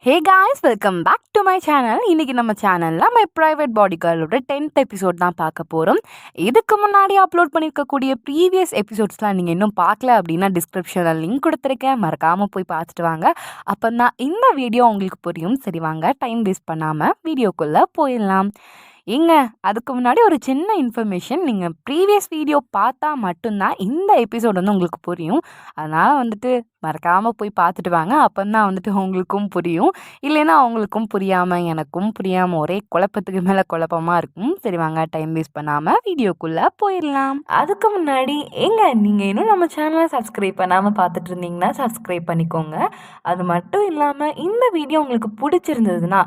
Hey guys, welcome back to my channel. இன்றைக்கி நம்ம சேனலில் மை ப்ரைவேட் பாடி கேர்ளோட 10th எபிசோட் தான் பார்க்க போகிறோம். இதுக்கு முன்னாடி அப்லோட் பண்ணியிருக்கக்கூடிய ப்ரீவியஸ் எபிசோட்ஸ்லாம் நீங்கள் இன்னும் பார்க்கல அப்படின்னா டிஸ்கிரிப்ஷனில் லிங்க் கொடுத்துருக்கேன், மறக்காமல் போய் பார்த்துட்டு வாங்க. அப்போ தான் இந்த வீடியோ உங்களுக்கு புரியும். சரி வாங்க, டைம் வேஸ்ட் பண்ணாமல் வீடியோக்குள்ளே போயிடலாம். அதுக்கு முன்னாடி ஒரு சின்ன இன்ஃபர்மேஷன். நீங்கள் ப்ரீவியஸ் வீடியோ பார்த்தா மட்டும்தான் இந்த எபிசோட் வந்து உங்களுக்கு புரியும். அதனால் மறக்காமல் போய் பார்த்துட்டு வாங்க. அப்போ தான் உங்களுக்கும் புரியும். இல்லைன்னா அவங்களுக்கும் புரியாமல் எனக்கும் புரியாமல் ஒரே குழப்பத்துக்கு மேலே குழப்பமாக இருக்கும். சரி வாங்க, டைம் வேஸ்ட் பண்ணாமல் வீடியோக்குள்ளே போயிடலாம். அதுக்கு முன்னாடி நீங்கள் இன்னும் நம்ம சேனலை சப்ஸ்கிரைப் பண்ணாமல் பார்த்துட்டு இருந்தீங்கன்னா சப்ஸ்கிரைப் பண்ணிக்கோங்க. அது மட்டும் இல்லாமல் இந்த வீடியோ உங்களுக்கு பிடிச்சிருந்ததுன்னா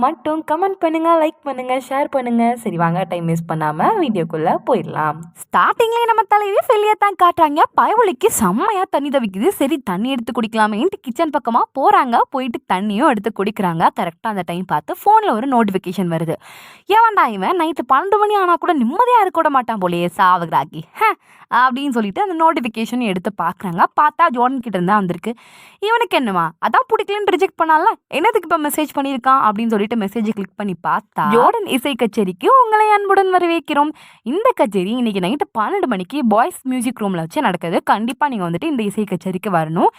மட்டும் கமெண்ட் பண்ணுங்கள், லைக் பண்ணுங்கள், ஷேர் பண்ணுங்கள். சரி வாங்க, டைம் வேஸ்ட் பண்ணாமல் வீடியோக்குள்ளே போயிடலாம். ஸ்டார்டிங்லேயே நம்ம தலைவி வெளியே தான் காட்டுறாங்க. பயவலிக்கு செம்மையாக தண்ணி தவிக்குது. சரி தண்ணி எடுத்து குடிக்கலாமேன்ட்டு கிச்சன் பக்கமாக போகிறாங்க. போயிட்டு தண்ணியும் எடுத்து குடிக்கிறாங்க. கரெக்டாக அந்த டைம் பார்த்து ஃபோனில் ஒரு நோட்டிஃபிகேஷன் வருது. ஏவாண்டா இவன் நைட்டு 12 மணி ஆனால் கூட நிம்மதியாக இருக்க விட மாட்டான் போலையே சாவுகிறாக்கி அப்படின்னு சொல்லிட்டு அந்த நோட்டிஃபிகேஷன் எடுத்து பார்க்குறாங்க. பார்த்தா ஜோர்டன் கிட்ட இருந்தா வந்திருக்கு. இவனுக்கு என்னவா, அதான் பிடிக்கலன்னு ரிஜெக்ட் பண்ணால, என்னதுக்கு இப்போ மெசேஜ் பண்ணியிருக்கான் அப்படின்னு சொல்லிட்டு மெசேஜை கிளிக் பண்ணி பார்த்தா, ஜோர்டன் இசை கச்சேரிக்கு உங்களை அன்புடன் வரவேற்கிறோம். இந்த கச்சேரி இன்னைக்கு நைட்டு 12 மணிக்கு பாய்ஸ் மியூசிக் ரூமில் வச்சு நடக்குது. கண்டிப்பாக நீங்கள் இந்த இசை கச்சேரிக்கு வரணும்.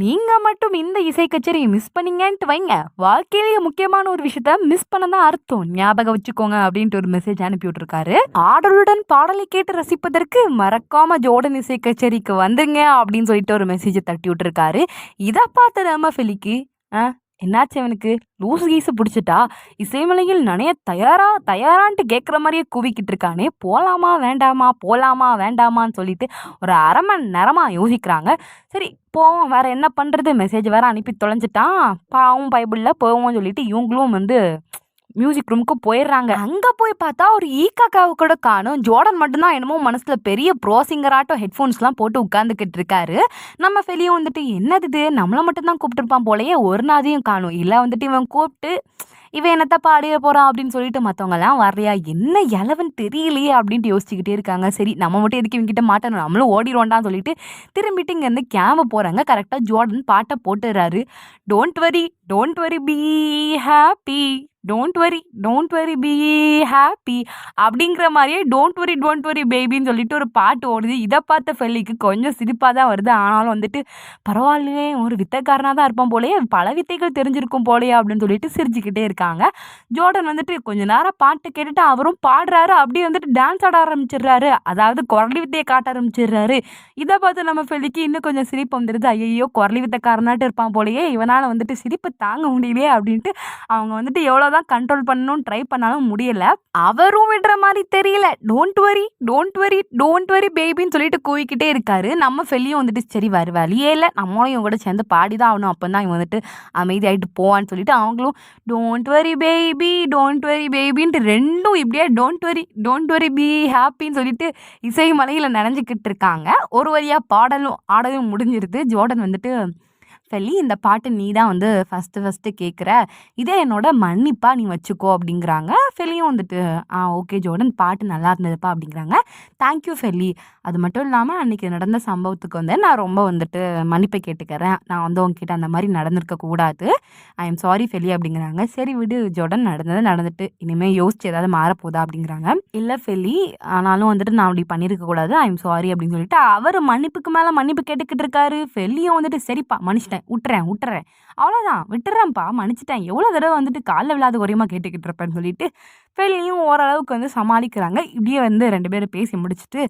நீங்கள் மட்டும் இந்த இசை கச்சேரியை மிஸ் பண்ணீங்கன்ட்டு வைங்க, வாழ்க்கையிலேயே முக்கியமான ஒரு விஷயத்த மிஸ் பண்ண தான் அர்த்தம், ஞாபகம் வச்சுக்கோங்க அப்படின்ட்டு ஒரு மெசேஜ் அனுப்பி விட்டுருக்காரு. ஆடலுடன் பாடலை கேட்டு ரசிப்பதற்கு மறக்காம ஜோர்டன் இசை கச்சேரிக்கு வந்துங்க அப்படின்னு சொல்லிட்டு ஒரு மெசேஜை தட்டி விட்டுருக்காரு. இதை பார்த்து நம்ம ஃபெலிக்கு என்னாச்சு, அவனுக்கு லூசு கீசு பிடிச்சிட்டா, இசைமலையில் நனைய தயாரான்ட்டு கேட்குற மாதிரியே கூவிக்கிட்டு இருக்கானே, போகலாமா வேண்டாமான்னு சொல்லிட்டு ஒரு அரை மணி நேரமாக யோசிக்கிறாங்க. சரி போவோம், வேறு என்ன பண்ணுறது, மெசேஜ் வேறு அனுப்பி தொலைஞ்சிட்டான், பாவும் பைபிளில் போவோம்னு சொல்லிட்டு இவங்களும் மியூசிக் ரூமுக்கு போயிடுறாங்க. அங்கே போய் பார்த்தா ஒரு ஈக்காக்காவை கூட காணும். ஜோர்டன் மட்டும்தான் என்னமோ மனசில் பெரிய ப்ரோசிங்கராட்டம் ஹெட்ஃபோன்ஸ்லாம் போட்டு உட்காந்துக்கிட்டு இருக்காரு. நம்ம வெளியே என்னது நம்மளை மட்டும்தான் கூப்பிட்டுருப்பான் போலயே, ஒரு நாதையும் காணும். இல்லை இவன் கூப்பிட்டு இவன் என்னத்த பாடிய போகிறான் அப்படின்னு சொல்லிட்டு மற்றவங்கலாம் வரையா, என்ன இலவன் தெரியலையே அப்படின்ட்டு யோசிச்சுக்கிட்டே இருக்காங்க. சரி நம்ம மட்டும் எதுக்கு இவங்கிட்ட மாட்டணும், நம்மளும் ஓடிடுவோண்டான்னு சொல்லிட்டு திரும்பிட்டு இங்கேருந்து கேம்ப போகிறாங்க. கரெக்டாக ஜோர்டன் பாட்டை போட்டுறாரு. Don't worry be happy, don't worry be happy அப்படிங்கிற மாதிரியே டோன்ட் வரி பேபின்னு சொல்லிட்டு ஒரு பாட்டு ஓடுது. இதை பார்த்த ஃபெல்லிக்கு கொஞ்சம் சிரிப்பாக தான் வருது. ஆனாலும் பரவாயில்லையே, ஒரு வித்தைக்காரனாக தான் இருப்பான் போலயே, பல வித்தைகள் தெரிஞ்சிருக்கும் போலயே அப்படின்னு சொல்லிட்டு சிரிச்சுக்கிட்டே இருக்காங்க. ஜோர்டன் கொஞ்ச நேரம் பாட்டு கேட்டுட்டு அவரும் பாடுறாரு. அப்படியே டான்ஸ் ஆட ஆரம்பிச்சிடுறாரு. அதாவது குரலி வித்தையை காட்ட ஆரம்பிச்சிடுறாரு. இதை பார்த்து நம்ம ஃபெல்லிக்கு இன்னும் கொஞ்சம் சிரிப்பு வந்துடுது. ஐயோ குரலி வித்தைக்காரனாட்டு இருப்பான் போலயே, இவனால் சிரிப்பு தாங்க முடியலையே அப்படின்ட்டு அவங்க எவ்வளோதான் கண்ட்ரோல் பண்ணணும்னு ட்ரை பண்ணாலும் முடியல. அவரும் விடுற மாதிரி தெரியல. டோன்ட் வரி பேபின்னு சொல்லிட்டு கூவிக்கிட்டே இருக்காரு. நம்ம ஃபெல்லியும் சரி வேறு வழியே இல்லை, நம்மளும் இவங்க கூட சேர்ந்து பாடிதான் ஆகணும், அப்போ தான் இவன் அமைதியாகிட்டு போவான்னு சொல்லிட்டு அவங்களும் டோன்ட் வரி பேபின்ட்டு ரெண்டும் இப்படியே டோன்ட் வரி பி ஹாப்பின்னு சொல்லிட்டு இசை மலையில் நனைஞ்சிக்கிட்டு இருக்காங்க. ஒரு வழியாக ஆடலும் முடிஞ்சிருது. ஜோர்டன் ஃபெல்லி இந்த பாட்டு நீ தான் ஃபஸ்ட்டு கேட்குற, இதே என்னோட மன்னிப்பா நீ வச்சுக்கோ அப்படிங்கிறாங்க. ஃபெல்லியும் ஓகே ஜோர்டன், பாட்டு நல்லா இருந்ததுப்பா அப்படிங்கிறாங்க. தேங்க்யூ ஃபெல்லி. அது மட்டும் இல்லாமல் அன்றைக்கி நடந்த சம்பவத்துக்கு நான் ரொம்ப மன்னிப்பை கேட்டுக்கிறேன். நான் உங்ககிட்ட அந்த மாதிரி நடந்திருக்கக்கூடாது. ஐ எம் சாரி ஃபெல்லி அப்படிங்கிறாங்க. சரி விடு ஜோர்டன், நடந்துட்டு இனிமேல் யோசிச்சு ஏதாவது மாறப்போதா அப்படிங்கிறாங்க. இல்லை ஃபெல்லி, ஆனாலும் நான் அப்படி பண்ணியிருக்கக்கூடாது, ஐ எம் சாரி அப்படின்னு சொல்லிட்டு அவர் மன்னிப்புக்கு மேலே மன்னிப்பு கேட்டுக்கிட்டு இருக்காரு. ஃபெல்லியும் சரிப்பா மன்னிச்சிட்டேன், விட்டுறேன் அவ்வளோதான், விட்டுறேன்ப்பா மன்னிச்சிட்டேன், எவ்வளோ தடவை காலில் விழாத குறையமாக கேட்டுக்கிட்டு இருப்பேன்னு சொல்லிட்டு ஃபெல்லியும் ஓரளவுக்கு சமாளிக்கிறாங்க. இப்படியே 2 பேரும் பேசி முடிச்சுட்டு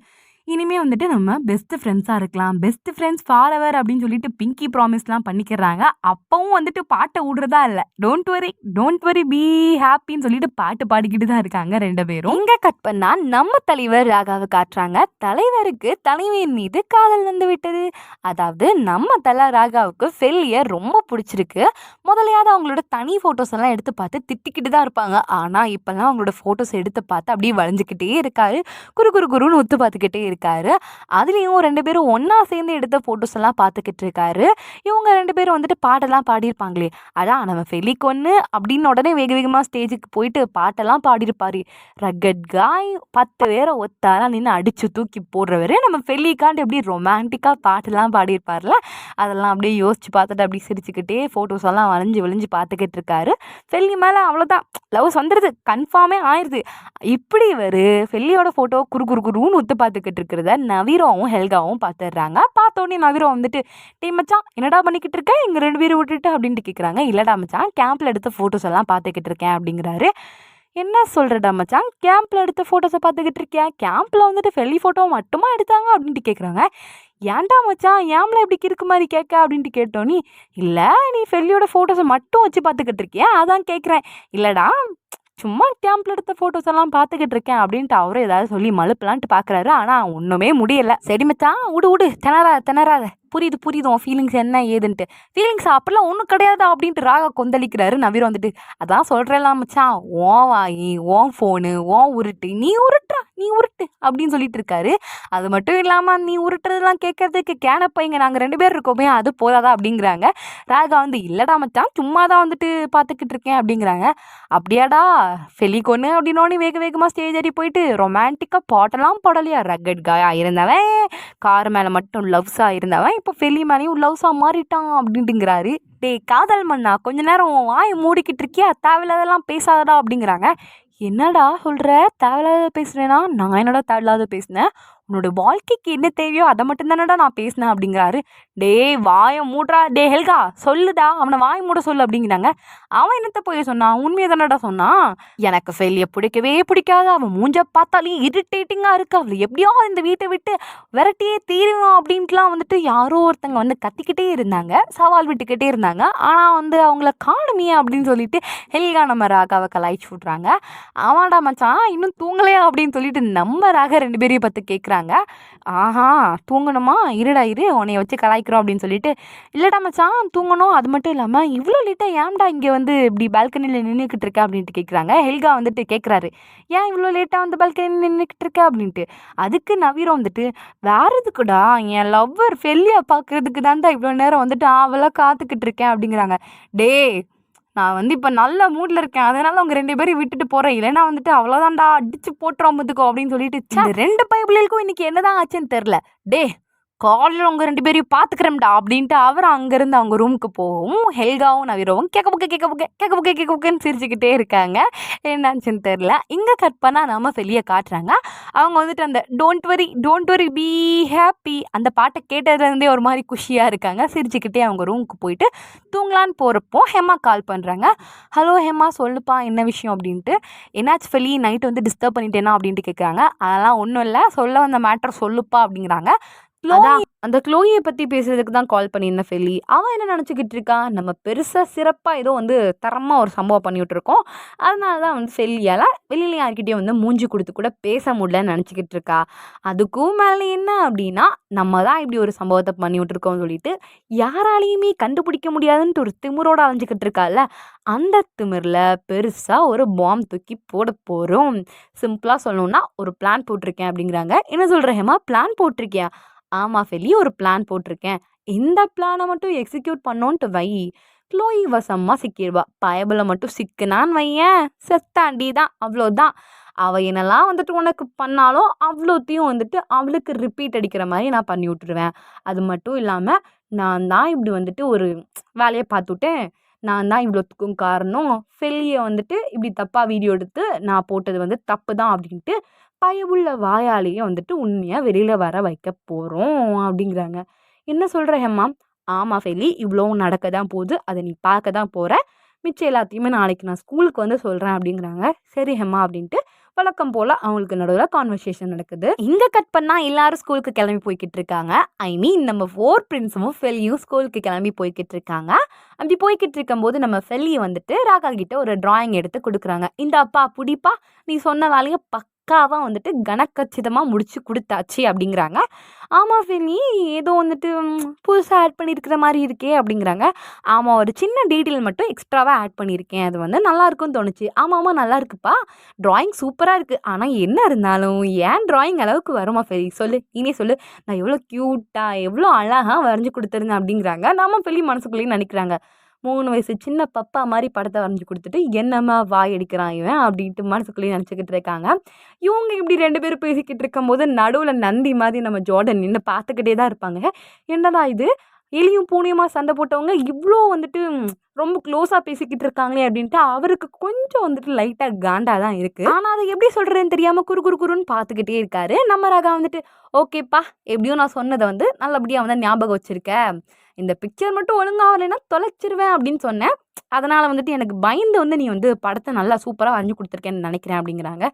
இனிமே நம்ம பெஸ்ட் ஃப்ரெண்ட்ஸாக இருக்கலாம், பெஸ்ட் ஃப்ரெண்ட்ஸ் ஃபார் எவர் அப்படின்னு சொல்லிட்டு பிங்கி ப்ராமிஸ்லாம் பண்ணிக்கிறாங்க. அப்பவும் பாட்டை விடுறதா இல்லை, டோன்ட் வரி பி ஹாப்பின்னு சொல்லிட்டு பாட்டு பாடிக்கிட்டு தான் இருக்காங்க 2 பேரும். இங்கே கட் பண்ணா நம்ம தலைவர் ராகாவை காட்டுறாங்க. தலைவருக்கு தலைவியின் மீது காதல் வந்து விட்டது. அதாவது நம்ம தலை ராகாவுக்கு ஃபெல்லியை ரொம்ப பிடிச்சிருக்கு. முதலையாவது அவங்களோட தனி ஃபோட்டோஸ் எல்லாம் எடுத்து பார்த்து திட்டிக்கிட்டு தான் இருப்பாங்க. ஆனால் இப்போல்லாம் அவங்களோட ஃபோட்டோஸ் எடுத்து பார்த்து அப்படியே வளைஞ்சிக்கிட்டே இருக்காரு. குருன்னு ஒத்து பார்த்துக்கிட்டே இருக்காரு. அதுலேயும் 2 பேரும் ஒன்றா சேர்ந்து எடுத்த ஃபோட்டோஸ் எல்லாம் பார்த்துக்கிட்டு இருக்காரு. இவங்க 2 பேரும் வந்துட்டு பாட்டெல்லாம் பாடியிருப்பாங்களே, அதான் நம்ம ஃபெலிகொன்னு அப்படின்னு உடனே வேக வேகமாக ஸ்டேஜுக்கு போயிட்டு பாட்டெல்லாம் பாடியிருப்பாரு. ரக்கட் காய் 10 பேரை ஒத்தாரா நின்று அடித்து தூக்கி போடுறவர் நம்ம ஃபெலிகாண்ட் எப்படி ரொமான்டிக்காக பாட்டெல்லாம் பாடியிருப்பார்ல, அதெல்லாம் அப்படியே யோசிச்சு பார்த்துட்டு அப்படியே சிரிச்சுக்கிட்டே ஃபோட்டோஸ் எல்லாம் வளைஞ்சு விழிஞ்சு பார்த்துக்கிட்டு இருக்காரு. ஃபெல்லி மேலே அவ்வளோதான் லவ்ஸ் வந்துடுது, கன்ஃபார்மே ஆயிடுது. இப்படி இவர் ஃபெல்லியோட ஃபோட்டோ குறுன்னு ஒத்து பார்த்துக்கிட்டு இருக்கிறத நவீராவும் ஹெல்காவும் பார்த்துடுறாங்க. பார்த்தோன்னே நவீரா வந்துட்டு, டேய் மச்சான் என்னடா பண்ணிக்கிட்டு இருக்க இங்கே 2 பேரும் விட்டுட்டு அப்படின்ட்டு கேட்குறாங்க. இல்லைடா மச்சான் கேம்பில் எடுத்த ஃபோட்டோஸ் எல்லாம் பார்த்துக்கிட்டு இருக்கேன் அப்படிங்கிறாரு. என்ன சொல்கிறடா மச்சான், கேம்பில் எடுத்த ஃபோட்டோஸை பார்த்துக்கிட்டு இருக்கேன், கேம்பில் வந்துட்டு ஃபெல்லி ஃபோட்டோ மட்டுமா எடுத்தாங்க அப்படின்ட்டு கேட்குறாங்க. ஏன்டா மச்சான் ஏம்ல இப்படி கிறுக்கு மாதிரி கேட்க அப்படின்ட்டு கேட்டோன்னே, இல்லை நீ ஃபெல்லியோட ஃபோட்டோஸை மட்டும் வச்சு பார்த்துக்கிட்டு இருக்கியா அதான் கேட்குறேன். இல்லைடா சும்மா கேம்பில் எடுத்த ஃபோட்டோஸ் எல்லாம் பார்த்துக்கிட்டு இருக்கேன் அப்படின்ட்டு அவரும் ஏதாவது சொல்லி மழுப்பலான்ட்டு பார்க்குறாரு. ஆனால் ஒன்றுமே முடியலை. சரி மச்சான் விடு திணறாத புரியுது உன் ஃபீலிங்ஸ் என்ன ஏதுன்ட்டு. ஃபீலிங்ஸ் அப்படிலாம் ஒன்றும் கிடையாது அப்படின்ட்டு ராகா கொந்தளிக்கிறாரு. நவீர் வந்துட்டு, அதான் சொல்கிறேன்லாம் மச்சான், ஓன் வாங்கி ஓன் ஃபோனு ஓன் உருட்டு நீ உருட்டு அப்படின்னு சொல்லிட்டு இருக்காரு. அது மட்டும் இல்லாமல் நீ உருட்டுறதுலாம் கேட்கறதுக்கு கேனப்பைங்க நாங்கள் 2 பேர் இருக்கோமே அது போதாதா அப்படிங்கிறாங்க. ராகா வந்து, இல்லைடா மச்சான் சும்மா தான் வந்துட்டு பார்த்துக்கிட்டு இருக்கேன் அப்படிங்கிறாங்க. அப்படியாடா ஃபெலிகொன்னு அப்படின்னோடனே வேகமாக ஸ்டேஜ் ஏறி போயிட்டு ரொமான்டிக்காக பாட்டெல்லாம் பாடலையா, ரக்கட் காயா இருந்தவன் கார் மேலே மட்டும் லவ்ஸாக இருந்தவன் இப்போ ஃபெல்லி மேலேயும் லவ்ஸாக மாறிட்டான் அப்படின்ட்டுங்கிறாரு. டேய் காதல் மண்ணா கொஞ்ச நேரம் வாயை மூடிக்கிட்டு இருக்கியா, தேவையில்லாதெல்லாம் பேசாதடா அப்படிங்கிறாங்க. என்னடா சொல்கிற, தேவையில்லாத பேசுகிறேன்னா நான் என்னடா தேவையில்லாத பேசினேன், உன்னோட வாழ்க்கைக்கு என்ன தேவையோ அதை மட்டும்தானடா நான் பேசினேன் அப்படிங்கிறாரு. டே வாயை மூடுறா, டே ஹெல்கா சொல்லுடா அவனை வாய் மூட சொல்லு அப்படிங்கிறாங்க. அவன் என்னத்தை போய் சொன்னான், உண்மையை தானடா சொன்னான். எனக்கு ஃபெல்லியை பிடிக்கவே பிடிக்காது, அவன் மூஞ்ச பார்த்தாலே இரிட்டேட்டிங்காக இருக்கு, அவளை எப்படியோ இந்த வீட்டை விட்டு விரட்டியே தீருவோம் அப்படின்ட்டுலாம் வந்துட்டு யாரோ ஒருத்தங்க வந்து கத்திக்கிட்டே இருந்தாங்க, சவால் விட்டுக்கிட்டே இருந்தாங்க. ஆனால் வந்து அவங்கள காணுமியே அப்படின்னு சொல்லிட்டு ஹெல்கா நம்ம ராகாவை கலாய்ச்சி விட்றாங்க. ஆமாடா மச்சான் இன்னும் தூங்கலையா அப்படின்னு சொல்லிட்டு நம்ம ராகா 2 பேரையும் பார்த்து கேட்குறாங்க. ஆஹா தூங்கணுமா, இரு உன்னைய வச்சு கலாய்க்கிறோம் அப்படின்னு சொல்லிட்டு, இல்லைடா மச்சான் தூங்கணும், அது மட்டும் இல்லாமல் இவ்வளோ லேட்டாக ஏன்டா இங்கே வந்து இப்படி பால்கனியில் நின்றுக்கிட்டு இருக்க அப்படின்ட்டு கேட்குறாங்க. ஹெல்கா வந்துட்டு கேட்குறாரு, ஏன் இவ்வளோ லேட்டாக வந்து பால்கனியில் நின்றுக்கிட்டு இருக்க அப்படின்ட்டு. அதுக்கு நவீரம் வந்துட்டு, வேறு எதுக்குடா என் லவ்வர் ஃபெல்லியை பார்க்குறதுக்கு தான்டா இவ்வளோ நேரம் வந்துட்டு அவளாக காத்துக்கிட்டு இருக்கேன் அப்படிங்கிறாங்க. டே நான் வந்து இப்போ நல்ல மூடில் இருக்கேன், அதனால உங்கள் 2 பேரையும் விட்டுட்டு போகிறேன், இல்லைன்னா வந்துட்டு அவ்வளோதான்டா அடிச்சு போட்டுறோம் பார்த்துக்கோ அப்படின்னு சொல்லிட்டு, இந்த 2 பைபிளுக்கும் இன்னைக்கு என்னதான் ஆச்சுன்னு தெரில. டே காலையில் உங்கள் 2 பேரையும் பார்த்துக்கிறேன்டா அப்படின்ட்டு அவர் அங்கேருந்து அவங்க ரூமுக்கு போகவும் ஹெல்காவும் நவீரவும் கேட்க சிரிச்சுக்கிட்டே இருக்காங்க. என்னாச்சுன்னு தெரில. இங்கே கட் பண்ணால் நம்ம ஃபெல்லியை காட்டுறாங்க. அவங்க வந்துட்டு அந்த டோன்ட் வரி பி ஹாப்பி அந்த பாட்டை கேட்டதுலேருந்தே ஒரு மாதிரி குஷியாக இருக்காங்க. சிரிச்சுக்கிட்டே அவங்க ரூமுக்கு போயிட்டு தூங்கலான்னு போகிறப்போ ஹெமா கால் பண்ணுறாங்க. ஹலோ ஹெமா சொல்லுப்பா என்ன விஷயம் அப்படின்ட்டு. என்னாச்சு ஃபெல்லி நைட்டு வந்து டிஸ்டர்ப் பண்ணிட்டேனா அப்படின்ட்டு கேட்குறாங்க. அதெல்லாம் ஒன்றும் இல்லை, சொல்ல வந்த மேட்டர் சொல்லுப்பா அப்படிங்கிறாங்க. அந்த க்ளோயை பற்றி பேசுறதுக்கு தான் கால் பண்ணியிருந்தேன் ஃபெல்லி. அவன் என்ன நினச்சிக்கிட்டு இருக்கா, நம்ம பெருசாக சிறப்பாக ஏதோ வந்து தரமாக ஒரு சம்பவம் பண்ணி விட்டுருக்கோம், அதனால தான் வந்து ஃபெல்லியால் வெளியில் யார்கிட்டையும் வந்து மூஞ்சி கொடுத்து கூட பேச முடியலன்னு நினச்சிக்கிட்டு இருக்கா. அதுக்கும் மேலே என்ன அப்படின்னா, நம்ம தான் இப்படி ஒரு சம்பவத்தை பண்ணி விட்டுருக்கோம்னு சொல்லிட்டு யாராலையுமே கண்டுபிடிக்க முடியாதுன்ட்டு ஒரு திமிரோடு அலைஞ்சிக்கிட்டு இருக்கால, அந்த திமிரில் பெருசாக ஒரு பாம் தூக்கி போட போகிறோம். சிம்பிளாக சொல்லணுன்னா ஒரு பிளான் போட்டிருக்கேன் அப்படிங்கிறாங்க. என்ன சொல்கிற ஹேமா, பிளான் போட்டிருக்கியா? ஆமாம் ஃபெல்லி ஒரு பிளான் போட்டிருக்கேன், இந்த பிளானை மட்டும் எக்ஸிக்யூட் பண்ணோன்ட்டு வை, க்ளோயி வசமாக சிக்கிடுவா, பயபில் மட்டும் சிக்கினான்னு வையேன் செத்தாண்டி தான், அவ்வளோதான். அவள் என்னெல்லாம் வந்துட்டு உனக்கு பண்ணாலும் அவ்வளோத்தையும் வந்துட்டு அவளுக்கு ரிப்பீட் அடிக்கிற மாதிரி நான் பண்ணி விட்டுருவேன். அது மட்டும் இல்லாமல் நான் தான் இப்படி வந்துட்டு ஒரு வேலையை பார்த்துட்டேன், நான் தான் இவ்வளோத்துக்கும் காரணம், ஃபெல்லியை வந்துட்டு இப்படி தப்பாக வீடியோ எடுத்து நான் போட்டது வந்து தப்பு தான் அப்படின்ட்டு பயவுள்ள வாயாலேயே வந்துட்டு உண்மையாக வெளியில் வர வைக்க போகிறோம் அப்படிங்கிறாங்க. என்ன சொல்கிற ஹெம்மா? ஆமாம் ஃபெல்லி இவ்வளோ நடக்க தான் போகுது, அதை நீ பார்க்க தான் போகிற, மிச்சம் எல்லாத்தையுமே நாளைக்கு நான் ஸ்கூலுக்கு வந்து சொல்கிறேன் அப்படிங்கிறாங்க. சரி ஹெம்மா அப்படின்ட்டு வழக்கம் போல் அவங்களுக்கு நடுவில் கான்வர்சேஷன் நடக்குது. இங்கே கட் பண்ணால் எல்லாரும் ஸ்கூலுக்கு கிளம்பி போய்கிட்டு இருக்காங்க. ஐ மீன் நம்ம 4 பிரின்ஸும் ஃபெல்லியும் ஸ்கூலுக்கு கிளம்பி போய்கிட்டு இருக்காங்க. அப்படி போய்கிட்டு இருக்கும்போது நம்ம ஃபெல்லியை வந்துட்டு ராகா கிட்ட ஒரு டிராயிங் எடுத்து கொடுக்குறாங்க. இந்த அப்பா பிடிப்பா, நீ சொன்ன வேலையை பக்காவாக வந்துட்டு கனக்கச்சிதமாக முடிச்சு கொடுத்தாச்சு அப்படிங்கிறாங்க. ஆமாம் ஃபெலி, ஏதோ வந்துட்டு புதுசாக ஆட் பண்ணியிருக்கிற மாதிரி இருக்கே அப்படிங்கிறாங்க. ஆமாம், ஒரு சின்ன டீட்டெயில் மட்டும் எக்ஸ்ட்ராவாக ஆட் பண்ணியிருக்கேன், அது வந்து நல்லா இருக்குன்னு தோணுச்சு. ஆமாம் நல்லா இருக்குப்பா, ட்ராயிங் சூப்பராக இருக்குது. ஆனால் என்ன இருந்தாலும் ஏன் ட்ராயிங் அளவுக்கு வருமா ஃபெலி, சொல்லு நீனே சொல்லு, நான் எவ்வளோ க்யூட்டாக எவ்வளோ அழகாக வரைஞ்சி கொடுத்துருந்தேன் அப்படிங்கிறாங்க. நாம ஃபெலி மனசுக்குள்ளேயும் நினைக்கிறாங்க, 3 வயசு சின்ன பப்பா மாதிரி படத்தை வரைஞ்சி கொடுத்துட்டு என்னம்மா வாய் அடிக்கிறான் இவன் அப்படின்ட்டு மனசுக்குள்ளேயே நினச்சிக்கிட்டு இருக்காங்க. இவங்க இப்படி 2 பேரும் பேசிக்கிட்டு இருக்கும்போது நடுவில் நந்தி மாதிரி நம்ம ஜார்டன் நின்று பார்த்துக்கிட்டே தான் இருப்பாங்க. என்னடா இது, எலியும் பூனையுமா சண்டை போட்டவங்க இவ்வளோ வந்துட்டு ரொம்ப க்ளோஸாக பேசிக்கிட்டு இருக்காங்களே அப்படின்ட்டு அவருக்கு கொஞ்சம் வந்துட்டு லைட்டாக காண்டா தான் இருக்குது. ஆனால் அதை எப்படி சொல்கிறேன்னு தெரியாமல் குறுன்னு பார்த்துக்கிட்டே இருக்காரு. நம்ம ராகா வந்துட்டு ஓகேப்பா, எப்படியும் நான் சொன்னதை வந்து நல்லபடியாக வந்து ஞாபகம் வச்சுருக்கேன், இந்த பிக்சர் மட்டும் ஒழுங்காகலைன்னா தொலைச்சிருவேன் அப்படின்னு சொன்னேன். அதனால் வந்துட்டு எனக்கு பயந்து வந்து நீ வந்து படத்தை நல்லா சூப்பராக வரைஞ்சி கொடுத்துருக்கேன்னு நினைக்கிறேன் அப்படிங்கிறாங்க.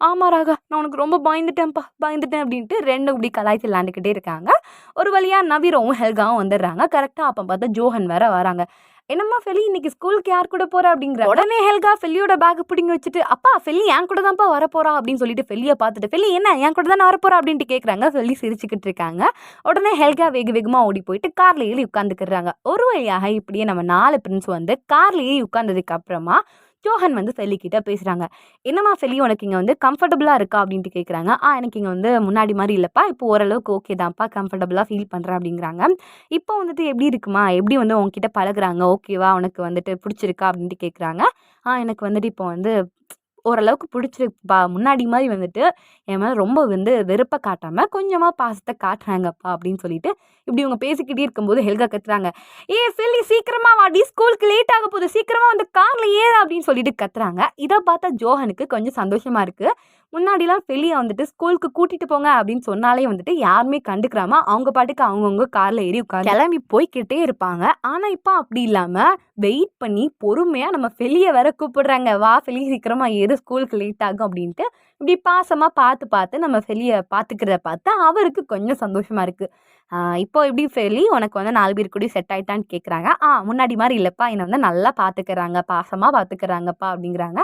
ஆமாம் ராகா, நான் உனக்கு ரொம்ப பயந்துட்டேன் அப்படின்ட்டு 2 இப்படி கலாய்ச்சி விளாண்டுக்கிட்டே இருக்காங்க. ஒரு வழியாக நவீரவும் ஹெல்காவும் வந்துடுறாங்க. கரெக்டாக அப்போ பார்த்தா ஜோஹன் வேற வராங்க. என்னம்மா ஃபெலி, இன்னைக்கு ஸ்கூலுக்கு யார் கூட போகிறா அப்படிங்கிற உடனே ஹெல்கா ஃபெல்லியோட பேக் பிடிங்கி வச்சுட்டு, அப்பா ஃபெல்லி என் கூட தான்ப்பா வரப்போறா அப்படின்னு சொல்லிட்டு ஃபெல்லியை பார்த்துட்டு, ஃபெல்லி என்ன என் கூட தானே வரப்போறா அப்படின்ட்டு கேட்குறாங்க. ஃபெல்லி சிரிச்சுக்கிட்டு இருக்காங்க. உடனே ஹெல்கா வேகமாக ஓடி போயிட்டு கார்ல ஏறி உட்காந்துக்கிறாங்க. ஒரு வழியாக இப்படியே நம்ம 4 ஃப்ரெண்ட்ஸ் வந்து கார்ல ஏறி உட்கார்ந்ததுக்கு அப்புறமா ஜோஹன் வந்து ஃபெல்லி கிட்ட பேசுகிறாங்க. என்னம்மா ஃபெல்லி, உனக்கு இங்கே வந்து கம்ஃபர்டபுளாக இருக்கா அப்படின்ட்டு கேட்குறாங்க. எனக்கு இங்கே வந்து முன்னாடி மாதிரி இல்லைப்பா, இப்போ ஓரளவுக்கு ஓகே தான்ப்பா, கம்ஃபர்டபுளாக ஃபீல் பண்ணுறேன் அப்படிங்கிறாங்க. இப்போ வந்துட்டு எப்படி இருக்குமா, எப்படி வந்து உங்ககிட்ட பழகுறாங்க, ஓகேவா, உனக்கு வந்துட்டு பிடிச்சிருக்கா அப்படின்ட்டு கேட்குறாங்க. எனக்கு வந்துட்டு இப்போ வந்து ஓரளவுக்கு பிடிச்சிருக்குப்பா, முன்னாடி மாதிரி வந்துட்டு என் மேலே ரொம்ப வந்து வெறுப்பை காட்டாமல் கொஞ்சமாக பாசத்தை காட்டுறாங்கப்பா அப்படின்னு சொல்லிட்டு இப்படி இவங்க பேசிக்கிட்டே இருக்கும்போது ஹெல்கா கத்துறாங்க. ஃபெல்லி சீக்கிரமா வாடி, ஸ்கூலுக்கு லேட் ஆக போகுது, சீக்கிரமா வந்து கார்ல ஏற அப்படின்னு சொல்லிட்டு கத்துறாங்க. இதை பார்த்தா ஜோஹனுக்கு கொஞ்சம் சந்தோஷமா இருக்கு. முன்னாடிலாம் ஃபெல்லியை வந்துட்டு ஸ்கூலுக்கு கூட்டிட்டு போங்க அப்படின்னு சொன்னாலே வந்துட்டு யாருமே கண்டுக்கிறாம அவங்க பாட்டுக்கு அவங்கவுங்க கார்ல ஏறி உட்காந்து கிளம்பி போய்கிட்டே இருப்பாங்க. ஆனா இப்போ அப்படி இல்லாம வெயிட் பண்ணி பொறுமையா நம்ம ஃபெல்லியை வேற கூப்பிடுறாங்க. வா ஃபெல்லி சீக்கிரமா ஏறு, ஸ்கூலுக்கு லேட் ஆகும் அப்படின்ட்டு இப்படி பாசமா பார்த்து நம்ம ஃபெல்லியை பார்த்துக்கிறத பார்த்து அவருக்கு கொஞ்சம் சந்தோஷமா இருக்கு. இப்போ எப்படி ஃபெல்லி, உனக்கு வந்து 4 பேர் கூட செட் ஆயிட்டான்னு கேட்குறாங்க. முன்னாடி மாதிரி இல்லைப்பா, என்னை வந்து நல்லா பார்த்துக்கிறாங்க, பாசமாக பார்த்துக்கிறாங்கப்பா அப்படிங்கிறாங்க.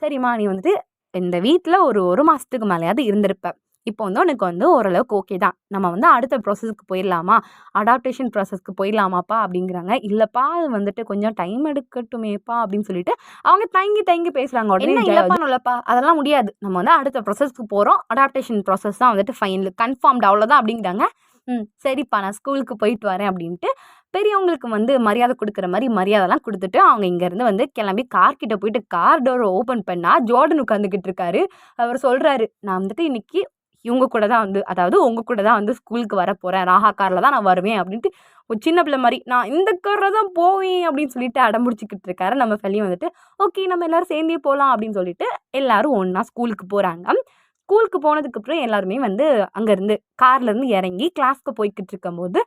சரிம்மா, நீ வந்துட்டு இந்த வீட்டில் ஒரு மாதத்துக்கு மேலேயாவது இருந்திருப்ப, இப்போ வந்து உனக்கு வந்து ஓரளவுக்கு ஓகே தான், நம்ம வந்து அடுத்த ப்ராசஸ்க்கு போயிடலாமா, அடாப்டேஷன் ப்ராசஸ்க்கு போயிடலாமாப்பா அப்படிங்கிறாங்க. இல்லைப்பா, அது வந்துட்டு கொஞ்சம் டைம் எடுக்கட்டுமேப்பா அப்படின்னு சொல்லிட்டு அவங்க தயங்கி பேசுகிறாங்க. உடனே இல்லைப்பா அதெல்லாம் முடியாது, நம்ம வந்து அடுத்த ப்ராசஸ்க்கு போகிறோம், அடாப்டேஷன் ப்ராசஸ் தான் வந்துட்டு ஃபைனல் கன்ஃபார்ம்டு அவ்வளோதான் அப்படிங்கிறாங்க. சரிப்பா, நான் ஸ்கூலுக்கு போயிட்டு வரேன் அப்படின்ட்டு பெரியவங்களுக்கு வந்து மரியாதை கொடுக்குற மாதிரி மரியாதைலாம் கொடுத்துட்டு அவங்க இங்கேருந்து வந்து கிளம்பி கார்கிட்ட போயிட்டு கார் டோரை ஓப்பன் பண்ணால் ஜோர்டன் உட்காந்துக்கிட்டு இருக்காரு. அவர் சொல்கிறாரு, நான் வந்துட்டு இன்னைக்கு இவங்க கூட தான் வந்து, அதாவது உங்கள் கூட தான் வந்து ஸ்கூலுக்கு வர போகிறேன், ராஹா காரில் தான் நான் வருவேன் அப்படின்ட்டு ஒரு சின்ன பிள்ளை மாதிரி நான் இந்த காரில் தான் போவேன் அப்படின்னு சொல்லிட்டு அடம்பிடிச்சிக்கிட்டு இருக்காரு. நம்ம ஃபெல்லியும் வந்துட்டு ஓகே நம்ம எல்லோரும் சேர்ந்தே போகலாம் அப்படின்னு சொல்லிட்டு எல்லாரும் ஒன்றா ஸ்கூலுக்கு போகிறாங்க. ஸ்கூலுக்கு போனதுக்கப்புறம் எல்லாருமே வந்து அங்கேருந்து கார்லேருந்து இறங்கி கிளாஸ்க்கு போய்கிட்டு இருக்கும்போது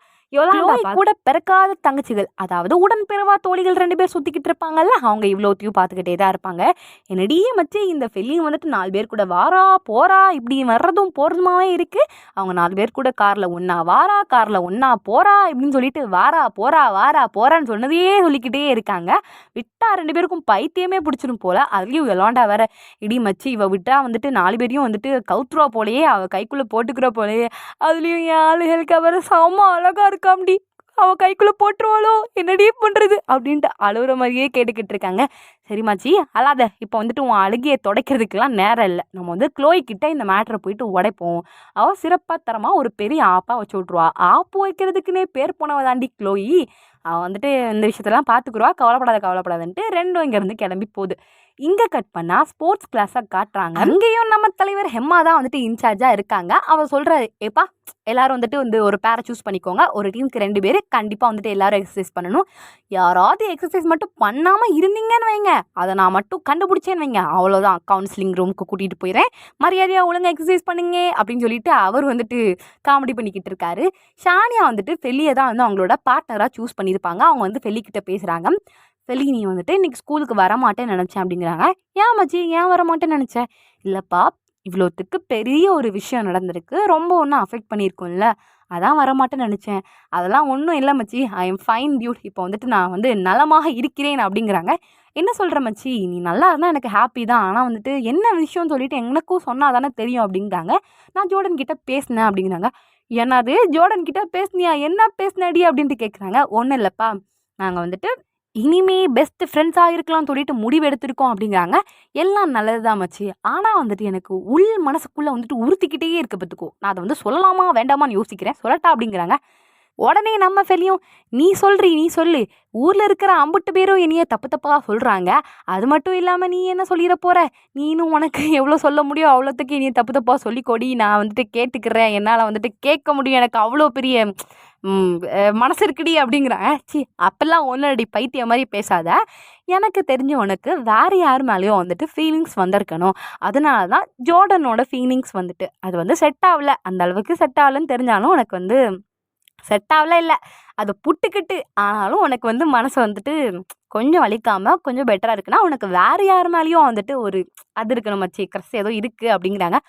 கூட பிறக்காத தங்கச்சிகள், அதாவது உடன் பிறவா தோழிகள் 2 பேர் சுற்றிக்கிட்டு இருப்பாங்கல்ல, அவங்க இவ்வளோத்தையும் பார்த்துக்கிட்டே தான் இருப்பாங்க. என்னடியே மச்சி, இந்த ஃபெல்லியும் வந்துட்டு 4 பேர் கூட வாரா போகிறா, இப்படி வர்றதும் போகிறதுமாவே இருக்குது. அவங்க 4 பேர் கூட காரில் ஒன்றா வாரா, காரில் ஒன்றா போகிறா இப்படின்னு சொல்லிட்டு வாரா போகிறான்னு சொன்னதையே சொல்லிக்கிட்டே இருக்காங்க. விட்டா 2 பேருக்கும் பைத்தியமே பிடிச்சிடும் போல். அதுலேயும் விளாண்டா வேற, இடி மச்சி இவ விட்டா வந்துட்டு 4 பேரையும் வந்துட்டு கவுத்துருவா போலையே, அவள் கைக்குள்ளே போட்டுக்கிற போலையே, அதுலேயும் என் ஆளுகளுக்கு அவர் செம்ம அழகாக இருக்காம்டி, அவள் கைக்குள்ளே போட்டுருவாளோ, என்னடி பண்ணுறது அப்படின்ட்டு அழுகிற மாதிரியே கேட்டுக்கிட்டு இருக்காங்க. சரிமாச்சி அழாத, இப்போ வந்துட்டு உன் அழுகியை துடைக்கிறதுக்கெல்லாம் நேரம் இல்லை, நம்ம வந்து க்ளோய் கிட்ட இந்த மேட்டரை போயிட்டு உடைப்போம், அவள் சிறப்பாக தரமாக ஒரு பெரிய ஆப்பாக வச்சு விட்ருவா, ஆப்பு வைக்கிறதுக்குன்னே பேர் போனவ தாண்டி க்ளோயி, அவள் வந்துட்டு இந்த விஷயத்தெல்லாம் பார்த்துக்குருவா, கவலைப்படாதுன்ட்டு 2 இங்கேருந்து கிளம்பி போகுது. இங்கே கட் பண்ணால் ஸ்போர்ட்ஸ் கிளாஸாக காட்டுறாங்க. அங்கேயும் நம்ம தலைவர் ஹெம்மா தான் வந்துட்டு இன்சார்ஜாக இருக்காங்க. அவள் சொல்கிறாரு, ஏப்பா எல்லாரும் வந்துட்டு வந்து ஒரு பேரை சூஸ் பண்ணிக்கோங்க, ஒரு டீமுக்கு 2 பேர், கண்டிப்பாக வந்துட்டு எல்லாரும் எக்ஸசைஸ் பண்ணணும், யாராவது எக்ஸசைஸ் மட்டும் பண்ணாமல் இருந்தீங்கன்னு வைங்க, அதை நான் மட்டும் கண்டுபிடிச்சேன்னு வைங்க, அவ்வளோதான், கவுன்சிலிங் ரூமுக்கு கூட்டிகிட்டு போயிடுறேன், மரியாதையாக ஒழுங்காக எக்ஸசைஸ் பண்ணுங்க அப்படின்னு சொல்லிட்டு அவர் வந்துட்டு காமெடி பண்ணிக்கிட்டு இருக்காரு. ஷானியா வந்துட்டு ஃபெல்லியை தான் வந்து அவங்களோட பார்ட்னராக சூஸ் பண்ணியிருப்பாங்க. அவங்க வந்து ஃபெல்லிக்கிட்ட பேசுகிறாங்க. ஃபெல்லி, நீ வந்துட்டு இன்றைக்கி ஸ்கூலுக்கு வரமாட்டேன்னு நினச்சேன் அப்படிங்கிறாங்க. ஏன் மச்சி, ஏன் வரமாட்டேன்னு நினச்சேன்? இல்லைப்பா, இவ்வளோத்துக்கு பெரிய ஒரு விஷயம் நடந்திருக்கு, ரொம்ப ஒன்றும் அஃபெக்ட் பண்ணியிருக்கோம்ல, அதான் வரமாட்டேன்னு நினச்சேன். அதெல்லாம் ஒன்றும் இல்லை மச்சி, ஐ எம் ஃபைன் டியூட், இப்போ வந்துட்டு நான் வந்து நலமாக இருக்கிறேன் அப்படிங்கிறாங்க. என்ன சொல்கிற மச்சி, நீ நல்லா இருந்தால் எனக்கு ஹாப்பி தான், ஆனால் வந்துட்டு என்ன விஷயம்னு சொல்லிட்டு எனக்கும் சொன்னால் தானே தெரியும் அப்படிங்கிறாங்க. நான் ஜோர்டன் கிட்ட பேசினேன் அப்படிங்கிறாங்க. என்னது ஜோர்டன் கிட்ட பேசுனியா, என்ன பேசினடி அப்படின்ட்டு கேட்குறாங்க. ஒன்றும் இல்லைப்பா, நாங்கள் வந்துட்டு இனிமே பெஸ்ட் ஃப்ரெண்ட்ஸாக இருக்கலாம்னு சொல்லிட்டு முடிவு எடுத்திருக்கோம் அப்படிங்கிறாங்க. எல்லாம் நல்லது தான் மச்சி, ஆனால் வந்துட்டு எனக்கு உள் மனசுக்குள்ளே வந்துட்டு உறுத்திக்கிட்டே இருக்க பார்த்துக்கோ, நான் அதை வந்து சொல்லலாமா வேண்டாமான்னு யோசிக்கிறேன், சொல்லட்டா அப்படிங்கிறாங்க. உடனே நம்ம ஃபெலியும், நீ சொல்லு, ஊரில் இருக்கிற அம்புட்டு பேரும் என்னைய தப்பு தப்பாக சொல்கிறாங்க, அது மட்டும் இல்லாமல் நீ என்ன சொல்லிட போகிற, நீனும் உனக்கு எவ்வளோ சொல்ல முடியும் அவ்வளோத்துக்கு என்னைய தப்பு தப்பாக சொல்லிக்கொடி, நான் வந்துட்டு கேட்டுக்கிறேன், என்னால் வந்துட்டு கேட்க முடியும், எனக்கு அவ்வளோ பெரிய மனசு இருக்குடி அப்படிங்கிறேன். சி, அப்பெல்லாம் ஒன்றடி பைத்தியம் மாதிரி பேசாத, எனக்கு தெரிஞ்ச உனக்கு வேறு யார் மேலேயும் வந்துட்டு ஃபீலிங்ஸ் வந்திருக்கணும், அதனால தான் ஜோர்டனோட ஃபீலிங்ஸ் வந்துட்டு அது வந்து செட் ஆகலை, அந்த அளவுக்கு செட் ஆகலைன்னு தெரிஞ்சாலும் உனக்கு வந்து செட் ஆகல இல்லை, அதை புட்டுக்கிட்டு ஆனாலும் உனக்கு வந்து மனசு வந்துட்டு கொஞ்சம் வலிக்காமல் கொஞ்சம் பெட்டராக இருக்குன்னா உனக்கு வேறு யார் மேலேயும் வந்துட்டு ஒரு அது இருக்கணும் மச்சி, க்ரஷ் ஏதோ இருக்குது அப்படிங்கிறாங்க.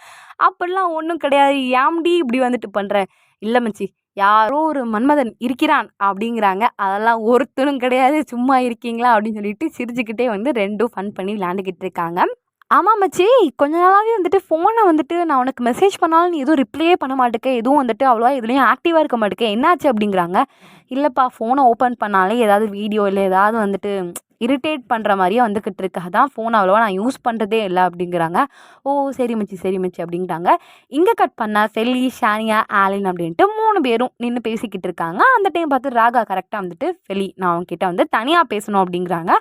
அப்படிலாம் ஒன்றும் கிடையாது, ஏம்டி இப்படி வந்துட்டு பண்ணுற, இல்லை மச்சி யாரோ ஒரு மன்மதன் இருக்கிறான் அப்படிங்கிறாங்க. அதெல்லாம் ஒருத்தரும் கிடையாது, சும்மா இருக்கீங்களா அப்படின்னு சொல்லிட்டு சிரிச்சுக்கிட்டே வந்து ரெண்டும் ஃபன் பண்ணி விளையாண்டுக்கிட்டு இருக்காங்க. ஆமாம் மச்சி, கொஞ்ச நாளாகவே வந்துட்டு ஃபோனை வந்துட்டு நான் உனக்கு மெசேஜ் பண்ணாலும் நீ எதுவும் ரிப்ளையே பண்ண மாட்டேக்க, எதுவும் வந்துட்டு அவ்வளோவா எதுலேயும் ஆக்டிவாக இருக்க மாட்டேக்க, என்னாச்சு அப்படிங்கிறாங்க. இல்லைப்பா, ஃபோனை ஓப்பன் பண்ணாலே ஏதாவது வீடியோ இல்லை ஏதாவது வந்துட்டு இரிட்டேட் பண்ணுற மாதிரியே வந்துக்கிட்டு இருக்கு, அதான் ஃபோன் அவ்வளோவா நான் யூஸ் பண்ணுறதே இல்லை அப்படிங்கிறாங்க. ஓ சரி மச்சி அப்படின்ட்டாங்க. இங்கே கட் பண்ணால் ஃபெல்லி, ஷானியா, ஆலின் அப்படின்ட்டு 3 பேரும் நின்று பேசிக்கிட்டு இருக்காங்க. அந்த டைம் பார்த்து ராகா கரெக்டாக வந்துட்டு ஃபெல்லி, நான் அவங்ககிட்ட வந்து தனியாக பேசணும் அப்படிங்கிறாங்க.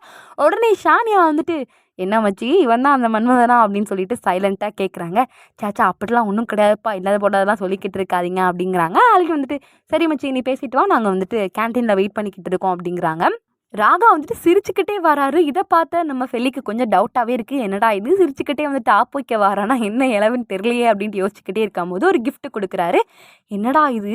உடனே ஷானியா வந்துட்டு, என்ன மச்சி இவன் தான் அந்த மன்மதனா அப்படின்னு சொல்லிட்டு சைலண்ட்டாக கேட்குறாங்க. சாச்சா அப்படிலாம் ஒன்றும் கிடையாதுப்பா, இல்லாத போட்டதெல்லாம் சொல்லிக்கிட்டு இருக்காதீங்க அப்படிங்கிறாங்க. அதுக்கு வந்துட்டு சரி மச்சி நீ பேசிட்டு வா, நாங்கள் வந்துட்டு கேன்டீனில் வெயிட் பண்ணிக்கிட்டு இருக்கோம் அப்படிங்கிறாங்க. ராகா வந்துட்டு சிரிச்சுக்கிட்டே வராரு. இதை பார்த்த நம்ம ஃபெல்லிக்கு கொஞ்சம் டவுட்டாகவே இருக்குது, என்னடா இது சிரிச்சுக்கிட்டே வந்துட்டு ஆப் வைக்க வரானா, என்ன இளவுன்னு தெரியலையே அப்படின்ட்டு யோசிச்சுக்கிட்டே இருக்கும்போது ஒரு கிஃப்ட் கொடுக்குறாரு. என்னடா இது,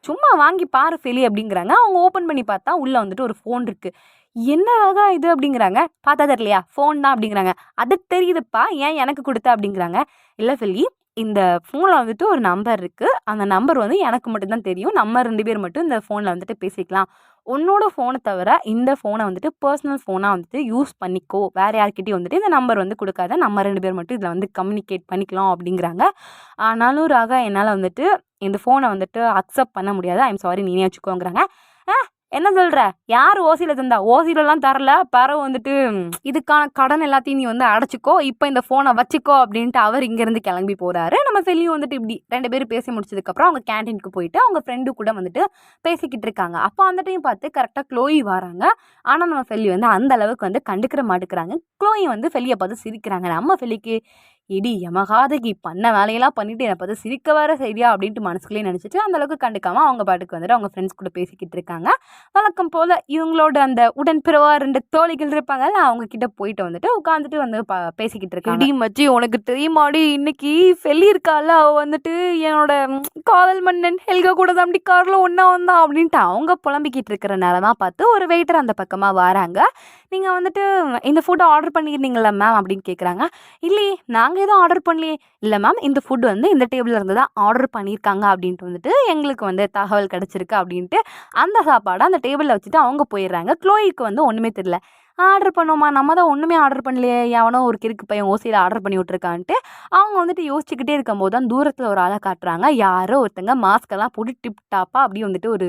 சும்மா வாங்கி பாரு ஃபெலி அப்படிங்கிறாங்க. அவங்க ஓப்பன் பண்ணி பார்த்தா உள்ளே வந்துட்டு ஒரு ஃபோன் இருக்குது. என்ன ராகா இது அப்படிங்கிறாங்க. பார்த்தா தெரியலையா, ஃபோன் தான் அப்படிங்கிறாங்க. அது தெரியுதுப்பா, ஏன் எனக்கு கொடுத்த அப்படிங்கிறாங்க. இல்லை ஃபெல்லி, இந்த ஃபோனில் வந்துட்டு ஒரு நம்பர் இருக்குது, அந்த நம்பர் வந்து எனக்கு மட்டும்தான் தெரியும், நம்ம 2 பேர் மட்டும் இந்த ஃபோனில் வந்துட்டு பேசிக்கலாம், உன்னோட ஃபோனை தவிர இந்த ஃபோனை வந்துட்டு பர்சனல் ஃபோனாக வந்துட்டு யூஸ் பண்ணிக்கோ, வேறு யார்கிட்டையும் வந்துட்டு இந்த நம்பர் வந்து கொடுக்காத, நம்ம 2 பேர் மட்டும் இதில் வந்து கம்யூனிகேட் பண்ணிக்கலாம் அப்படிங்கிறாங்க. ஆனாலும் ராகா, என்னால் வந்துட்டு இந்த ஃபோனை வந்துட்டு அக்செப்ட் பண்ண முடியாது, ஐம் சாரி நீனே வச்சுக்கோங்கிறாங்க. என்ன சொல்கிற, யார் ஓசியில் தந்தா, ஓசிலெலாம் தரல, பிறகு வந்துட்டு இதுக்கான கடன் எல்லாத்தையும் நீ வந்து அடைச்சிக்கோ, இப்போ இந்த ஃபோனை வச்சுக்கோ அப்படின்ட்டு அவர் இங்கேருந்து கிளம்பி போகிறாரு. நம்ம ஃபெல்லியும் வந்துட்டு இப்படி 2 பேரும் பேசி முடிச்சதுக்கப்புறம் அவங்க கேன்டீனுக்கு போயிட்டு அவங்க ஃப்ரெண்டு கூட வந்துட்டு பேசிக்கிட்டு இருக்காங்க. அப்போ அந்த டைம் பார்த்து கரெக்டாக க்ளோயி வராங்க. ஆனால் நம்ம ஃபெல்லி வந்து அந்த அளவுக்கு வந்து கண்டுக்கிற மாட்டேங்கிறாங்க. க்ளோயி வந்து ஃபெல்லியை பார்த்து சிரிக்கிறாங்க. நம்ம ஃபெல்லிக்கு, இடி யமகாதகி பண்ண வேலையெல்லாம் பண்ணிட்டு என்னை பார்த்து சிரிக்க வர சரியா அப்படின்ட்டு மனசுக்குள்ளேயே நினச்சிட்டு அந்த அளவுக்கு கண்டுக்காமல் அவங்க பாட்டுக்கு வந்துட்டு அவங்க ஃப்ரெண்ட்ஸ் கூட பேசிக்கிட்டு இருக்காங்க. வழக்கம் போல் இவங்களோட அந்த உடன்பிறவா 2 தோழிகள் இருப்பாங்கல்ல, அவங்க கிட்ட போயிட்டு வந்துட்டு உட்காந்துட்டு வந்து பேசிக்கிட்டு இருக்காங்க. இடி மச்சி உனக்கு தெரியுமாடி, இன்னைக்கு ஃபெல்லி இருக்கால, அவள் வந்துட்டு என்னோட காதல் மன்னன் ஹெல்கா கூட தான் அப்படி காரில் ஒன்றா வந்தான் அப்படின்ட்டு அவங்க புலம்பிக்கிட்டு இருக்கிற நேரமாக பார்த்து ஒரு வெயிட்டர் அந்த பக்கமாக வராங்க. நீங்கள் வந்துட்டு இந்த ஃபுட்டை ஆர்டர் பண்ணியிருந்தீங்களா மேம் அப்படின்னு கேட்குறாங்க. இல்லையே, நாங்கள் எதுவும் ஆர்டர் பண்ணலையே. இல்லை மேம், இந்த ஃபுட் வந்து இந்த டேபிளில் இருந்து தான் ஆர்டர் பண்ணியிருக்காங்க அப்படின்ட்டு வந்துட்டு எங்களுக்கு வந்து தகவல் கிடச்சிருக்கு அப்படின்ட்டு அந்த சாப்பாடை அந்த டேபிளில் வச்சுட்டு அவங்க போயிடுறாங்க. க்ளோயிக்கு வந்து ஒன்றுமே தெரியல. ஆர்டர் பண்ணோமா, நம்ம தான் ஒன்றுமே ஆர்டர் பண்ணலையே, எவனோ ஒரு கிறுக்கு பையன் ஓசியில் ஆர்டர் பண்ணி விட்ருக்கான்ட்டு அவங்க வந்துட்டு யோசிச்சுக்கிட்டே இருக்கும்போது தான் தூரத்தில் ஒரு ஆளை காட்டுறாங்க. யாரோ ஒருத்தங்க மாஸ்கெல்லாம் போட்டு டிப் டாப்பாக அப்படியே வந்துட்டு ஒரு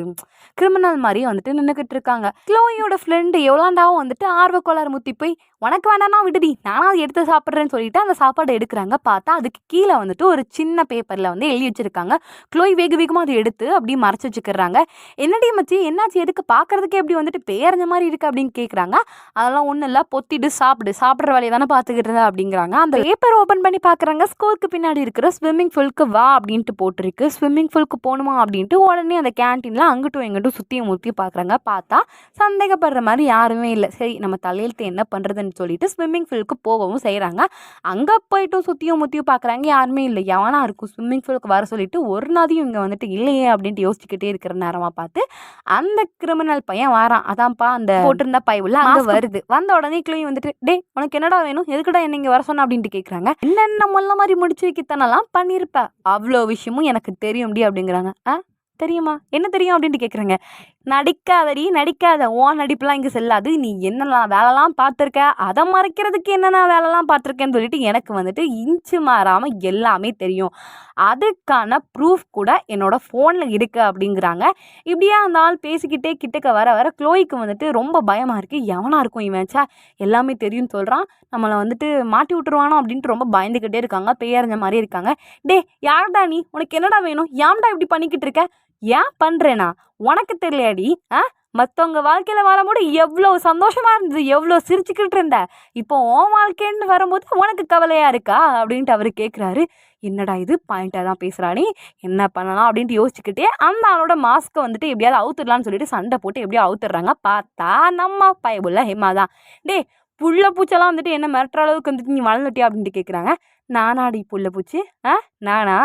கிரிமினல் மாதிரியே வந்துட்டு நின்றுக்கிட்டு இருக்காங்க. க்ளோயோட ஃப்ரெண்டு எவ்வளோண்டாவும் வந்துட்டு ஆர்வக்கோளாறு முத்தி போய், உனக்கு வேண்டாம்னா விடுடி, நானும் எடுத்து சாப்பிட்றேன்னு சொல்லிட்டு அந்த சாப்பாடை எடுக்கிறாங்க. பார்த்தா அதுக்கு கீழே வந்துட்டு ஒரு சின்ன பேப்பரில் வந்து எழுதி வச்சுருக்காங்க. க்ளோய் வேக வேகமாக அதை எடுத்து அப்படியே மறைச்சி வச்சுக்கிறாங்க. என்னடி மச்சி என்னாச்சு, எதுக்கு பார்க்குறதுக்கே எப்படி வந்துட்டு பேரஞ்ச மாதிரி இருக்குது அப்படின்னு கேட்குறாங்க. அதெல்லாம் ஒன்றும் இல்லை, பொத்திட்டு சாப்பிட்ற வேலையை தானே பார்த்துக்கிட்டு இருந்தா அப்படிங்கிறாங்க. அந்த பேப்பர் ஓப்பன் பண்ணி பார்க்குறாங்க. ஸ்கூலுக்கு பின்னாடி இருக்கிற ஸ்விம்மிங் பூலுக்கு வா அப்படின்ட்டு போட்டிருக்கு. ஸ்விம்மிங் பூலுக்கு போகணுமா அப்படின்ட்டு உடனே அந்த கேன்டீனில் அங்கிட்டும் எங்கிட்டும் சுற்றியும் முற்றியும் பார்க்குறாங்க. பார்த்தா சந்தேகப்படுற மாதிரி யாருமே இல்லை. சரி நம்ம தலையெழுத்து என்ன பண்ணுறதுன்னு சொல்லிட்டு ஸ்விம்மிங் பூலுக்கு போகவும் செய்கிறாங்க. அங்கே போய்ட்டும் சுற்றியும் முற்றியும் பார்க்குறாங்க, யாருமே இல்லை. எவனா இருக்கும் ஸ்விம்மிங் பூலுக்கு வர சொல்லிட்டு ஒரு நாளையும் இங்கே வந்துட்டு இல்லையே அப்படின்ட்டு யோசிச்சுக்கிட்டே இருக்கிற நேரமாக பார்த்து அந்த கிரிமினல் பையன் வரான். அதான்ப்பா அந்த போட்டிருந்த பைவுல அங்கே வருது. வந்த உடனே க்ளோய் வந்துட்டு, டே உனக்கு என்னடா வேணும், எதுக்குடா என்ன இங்கே வர சொன்ன அப்படின்ட்டு கேட்குறாங்க. என்னென்ன முள்ள மாதிரி முடிச்சு வைக்கத்தானலாம் பண்ணியிருப்ப, அவ்வளோ விஷயமும் எனக்கு தெரியும்டி அப்படிங்கிறாங்க. தெரியுமா, என்ன தெரியும் அப்படின்ட்டு கேட்குறாங்க. நடிக்காதடி நடிக்காத, உன் நடிப்புலாம் இங்கே செல்லாது, நீ என்னெல்லாம் வேலைலாம் பார்த்துருக்க, அதை மறைக்கிறதுக்கு என்னென்ன வேலைலாம் பார்த்துருக்கேன்னு சொல்லிட்டு எனக்கு வந்துட்டு இன்ச்சு மாறாமல் எல்லாமே தெரியும், அதுக்கான ப்ரூஃப் கூட என்னோட ஃபோனில் இருக்குது அப்படிங்கிறாங்க. இப்படியே அந்த ஆள் பேசிக்கிட்டே கிட்டக்க வர வர க்ளோய்க்கு வந்துட்டு ரொம்ப பயமாக இருக்குது. எவனாக இருக்கும் இவன், ச்சே எல்லாமே தெரியும்னு சொல்கிறான், நம்மளை வந்துட்டு மாட்டி விட்டுருவானோ அப்படின்ட்டு ரொம்ப பயந்துக்கிட்டே இருக்காங்க, பேயறிஞ்ச மாதிரி இருக்காங்க. டே யார்டா நீ, உனக்கு என்னடா வேணும், ஏன்டா இப்படி பண்ணிக்கிட்டு இருக்க, ஏன் பண்ணுறேனா உனக்கு தெரியலையாடி, மற்றவங்க வாழ்க்கையில் வரும்போது எவ்வளோ சந்தோஷமாக இருந்தது, எவ்வளோ சிரிச்சுக்கிட்டு இருந்த, இப்போ உன் வாழ்க்கைன்னு வரும்போது உனக்கு கவலையாக இருக்கா அப்படின்ட்டு அவர் கேட்குறாரு. என்னடா இது பாயிண்டாக தான் பேசுகிறானே, என்ன பண்ணலாம் அப்படின்ட்டு யோசிச்சுக்கிட்டே அந்த ஆளோட மாஸ்க்கை வந்துட்டு எப்படியாவது அவுத்துடலான்னு சொல்லிட்டு சண்டை போட்டு எப்படியோ அவுத்துடுறாங்க. பார்த்தா நம்ம பயபுள்ள ஹெமா தான். டே புள்ள பூச்செல்லாம் வந்துட்டு என்ன மிரட்டுற அளவுக்கு வந்துட்டு நீ வளர்ந்துட்டியா அப்படின்ட்டு கேட்குறாங்க. நானாடி புள்ள பூச்சி, நானா,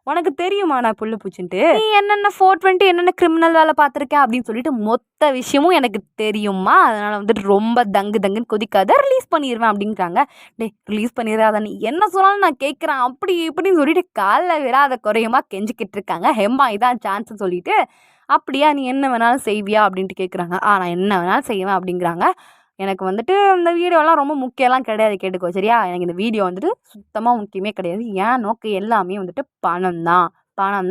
உனக்கு தெரியுமா நான் புள்ள பூச்சின்ட்டு, நீ என்னென்ன 420 என்னென்ன கிரிமினல் வேலை பார்த்துருக்கேன் அப்படின்னு சொல்லிட்டு மொத்த விஷயமும் எனக்கு தெரியுமா, அதனால் வந்துட்டு ரொம்ப தங்குன்னு கொதிக்காத, ரிலீஸ் பண்ணிடுவேன் அப்படிங்கிறாங்க. டே ரிலீஸ் பண்ணிடுறாத, நீ என்ன சொன்னாலும் நான் கேட்குறேன் அப்படி இப்படின்னு சொல்லிட்டு காலைல விடாத குறையமா கெஞ்சிக்கிட்டு இருக்காங்க. ஹெம்மா இதான் சான்ஸ்ன்னு சொல்லிட்டு, அப்படியா நீ என்ன வேணாலும் செய்வியா அப்படின்ட்டு கேட்குறாங்க. நான் என்ன வேணாலும் செய்வேன் அப்படிங்கிறாங்க. எனக்கு வந்துட்டு இந்த வீடியோலாம் ரொம்ப முக்கியம்லாம் கிடையாது, கேட்டுக்கோ சரியா, எனக்கு இந்த வீடியோ வந்துட்டு சுத்தமாக முக்கியமே கிடையாது, என் நோக்கம் எல்லாமே வந்துட்டு பணம்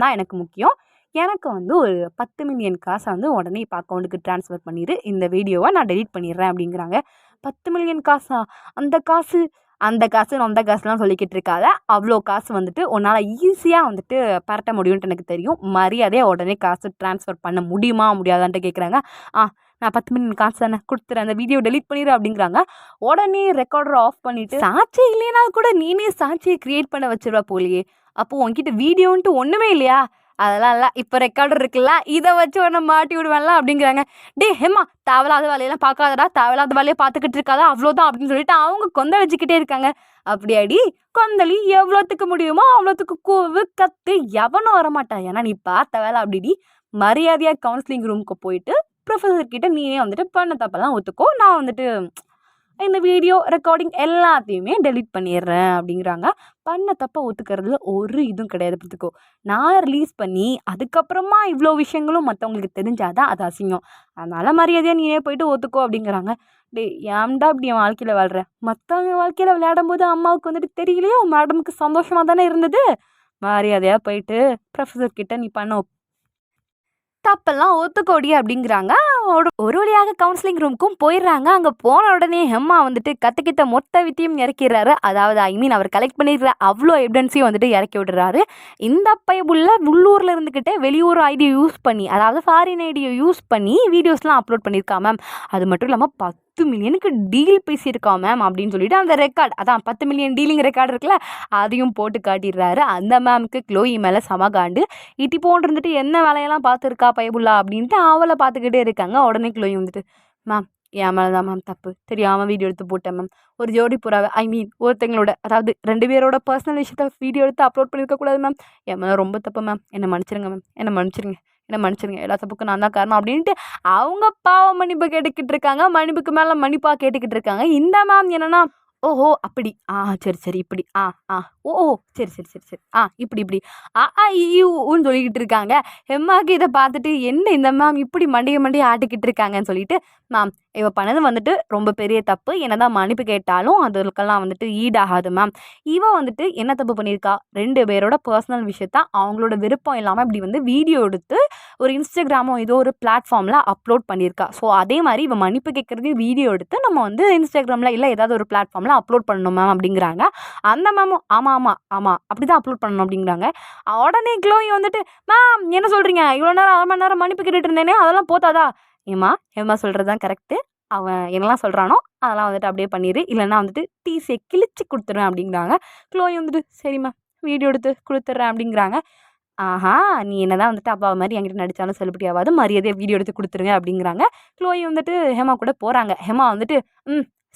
தான் எனக்கு முக்கியம். எனக்கு வந்து ஒரு 10 மில்லியன் காசை வந்து உடனே இப்போ அக்கௌண்ட்டுக்கு ட்ரான்ஸ்ஃபர் பண்ணிடு, இந்த வீடியோவை நான் டெலீட் பண்ணிடுறேன் அப்படிங்கிறாங்க. 10 மில்லியன் காசா, அந்த காசுலாம் சொல்லிக்கிட்டு இருக்காத, அவ்வளோ காசு வந்துட்டு உன்னால் ஈஸியாக வந்துட்டு பரட்ட முடியும்ன்ட்டு எனக்கு தெரியும், மரியாதையாக உடனே காசு ட்ரான்ஸ்ஃபர் பண்ண முடியுமா முடியாதான்ட்டு கேட்குறாங்க. நான் 10 மில்லியன் காசு தானே கொடுத்துறேன், அந்த வீடியோ டெலீட் பண்ணிடு அப்படிங்கிறாங்க. உடனே ரெக்கார்டரை ஆஃப் பண்ணிவிட்டு, சாட்சி இல்லைனா கூட நீனே சாட்சியை க்ரியேட் பண்ண வச்சிருவா போலியே, அப்போது உன்கிட்ட வீடியோன்ட்டு ஒன்றுமே இல்லையா, அதெல்லாம் இல்லை, இப்போ ரெக்கார்டர் இருக்குல்ல இதை வச்சு உன்னை மாட்டி விடுவேன்ல அப்படிங்கிறாங்க. டே ஹெம்மா தேவையில்லாத வேலையெல்லாம் பார்க்காதடா, தேவையில்லாத வேலையை பார்த்துக்கிட்டு இருக்காதா, அவ்வளோதான் அப்படின்னு சொல்லிட்டு அவங்க கொந்தளிச்சுக்கிட்டே இருக்காங்க. அப்படியாடி கொந்தளி எவ்வளோத்துக்கு முடியுமோ அவ்வளோத்துக்கு கூவு கத்து, எவனும் வரமாட்டா, ஏன்னா நீ பார்த்த வேலை அப்படிடி, மரியாதையாக கவுன்சிலிங் ரூமுக்கு போயிட்டு ப்ரொஃபஸர் கிட்ட நீயே வந்துட்டு பண்ண தப்பெல்லாம் ஒத்துக்கோ, நான் வந்துட்டு இந்த வீடியோ ரெக்கார்டிங் எல்லாத்தையுமே டெலீட் பண்ணிடுறேன் அப்படிங்கிறாங்க. பண்ண தப்பை ஒத்துக்கிறதுல ஒரு இதுவும் கிடையாது பார்த்துக்கோ, நான் ரிலீஸ் பண்ணி அதுக்கப்புறமா இவ்வளோ விஷயங்களும் மற்றவங்களுக்கு தெரிஞ்சாதான் அது அசிங்கம், அதனால் மரியாதையாக நீயே போயிட்டு ஒத்துக்கோ அப்படிங்கிறாங்க. டே ஏன்டா இப்படி என் வாழ்க்கையில் வாழ்கிற, மற்றவங்க வாழ்க்கையில் விளையாடும் போது அம்மாவுக்கு வந்துட்டு தெரியலையோ, மேடமுக்கு சந்தோஷமாக தானே இருந்தது, மரியாதையாக போயிட்டு ப்ரொஃபஸர் கிட்ட நீ பண்ண தப்பெல்லாம் ஒத்துக்கோடி அப்படிங்கிறாங்க. ஒரு வழியாக கவுன்சிலிங் ரூமுக்கும் போயிடுறாங்க. அங்கே போன உடனே ஹெம்மா வந்துட்டு கற்றுக்கிட்ட மொத்த வித்தையும் இறக்கிடுறாரு, அதாவது அவர் கலெக்ட் பண்ணிடுற அவ்வளோ எவிடன்ஸையும் வந்துட்டு இறக்கி விடுறாரு. இந்த பைபுள்ள உள்ளூரில் இருந்துக்கிட்டே வெளியூர் ஐடியை யூஸ் பண்ணி, அதாவது ஃபாரின் ஐடியை யூஸ் பண்ணி வீடியோஸ்லாம் அப்லோட் பண்ணியிருக்கா மேம், அது மட்டும் இல்லாமல் 10 மில்லியனுக்கு டீல் பேசியிருக்கோம் மேம் அப்படின்னு சொல்லிட்டு அந்த ரெக்கார்ட், அதான் 10 மில்லியன் டீலிங் ரெக்கார்டு இருக்குல்ல அதையும் போட்டு காட்டிடுறாரு. அந்த மேம்க்கு க்ளோயி மேலே சமகாண்டு, இட்டி போன்று இருந்துட்டு என்ன வேலையெல்லாம் பார்த்துருக்கா பயபுல்லா அப்படின்ட்டு அவளை பார்த்துக்கிட்டே இருக்காங்க. உடனே க்ளோயி வந்துட்டு, மேம் என் மேலே தான் மேம் தப்பு, தெரியாமல் வீடியோ எடுத்து போட்டேன் மேம், ஒரு ஜோடி புறாவை ஒருத்தங்களோட, அதாவது 2 பேரோட பர்சனல் விஷயத்த வீடியோ எடுத்து அப்லோட் பண்ணியிருக்கக்கூடாது மேம், என் மேலே ரொம்ப தப்பு மேம், என்னை மன்னிச்சிருங்க மேம், என்னை மன்னிச்சிருங்க, எல்லா தப்புக்கும் நான் தான் காரணம் அப்படின்ட்டு அவங்க பாவம் மன்னிப்பு கேட்டுக்கிட்டு இருக்காங்க. மன்னிப்புக்கு மேலே மன்னிப்பாக கேட்டுக்கிட்டு இருக்காங்க. இந்த மேம் என்னன்னா, ஓஹோ அப்படி, சரி இப்படி, ஓ சரி இப்படி ஊன்னு சொல்லிக்கிட்டு இருக்காங்க. ஹெம்மாக்கு இதை பார்த்துட்டு என்ன இந்த மேம் இப்படி மண்டையை ஆட்டிக்கிட்டு இருக்காங்கன்னு சொல்லிட்டு, மேம் இவ பண்ணது வந்துட்டு ரொம்ப பெரிய தப்பு, என்னதான் மன்னிப்பு கேட்டாலும் அதுக்கெல்லாம் வந்துட்டு ஈடாகாது மேம், இவ வந்துட்டு என்ன தப்பு பண்ணியிருக்கா, 2 பேரோட பர்சனல் விஷயத்த அவங்களோட விருப்பம் இல்லாமல் இப்படி வந்து வீடியோ எடுத்து ஒரு இன்ஸ்டாகிராமோ ஏதோ ஒரு பிளாட்ஃபார்மில் அப்லோட் பண்ணியிருக்கா. ஸோ அதே மாதிரி இவன் மன்னிப்பு கேட்குறது வீடியோ எடுத்து நம்ம வந்து இன்ஸ்டாகிராமில் இல்லை ஏதாவது ஒரு பிளாட்ஃபார்மில் அப்லோட் பண்ணணும் மேம் அப்படிங்கிறாங்க. அந்த மேமும் ஆமாம் அப்படி தான் அப்லோட் பண்ணணும் அப்படிங்கிறாங்க. உடனே க்ளோயி வந்துட்டு, மேம் என்ன சொல்கிறீங்க, இவ்வளோ நேரம் 1/2 மணி நேரம் மன்னிப்பு கேட்டுட்டு இருந்தேனே அதெல்லாம் போதாதா, ஹேமா சொல்கிறது தான் கரெக்டு, அவன் என்னெல்லாம் சொல்கிறானோ அதெல்லாம் வந்துட்டு அப்படியே பண்ணிடு, இல்லைன்னா வந்துட்டு டிசியை கிழிச்சு கொடுத்துருவேன் அப்படிங்கிறாங்க. க்ளோயி வந்துட்டு சரிம்மா வீடியோ எடுத்து கொடுத்துட்றேன் அப்படிங்கிறாங்க. நீ என்னதான் வந்துட்டு அப்பா மாதிரி என்கிட்ட நடித்தாலும் செலிபிரிட்டி ஆகாது, மரியாதையாக வீடியோ எடுத்து கொடுத்துருங்க அப்படிங்கிறாங்க. க்ளோயி வந்துட்டு ஹேமா கூட போகிறாங்க. ஹேமா வந்துட்டு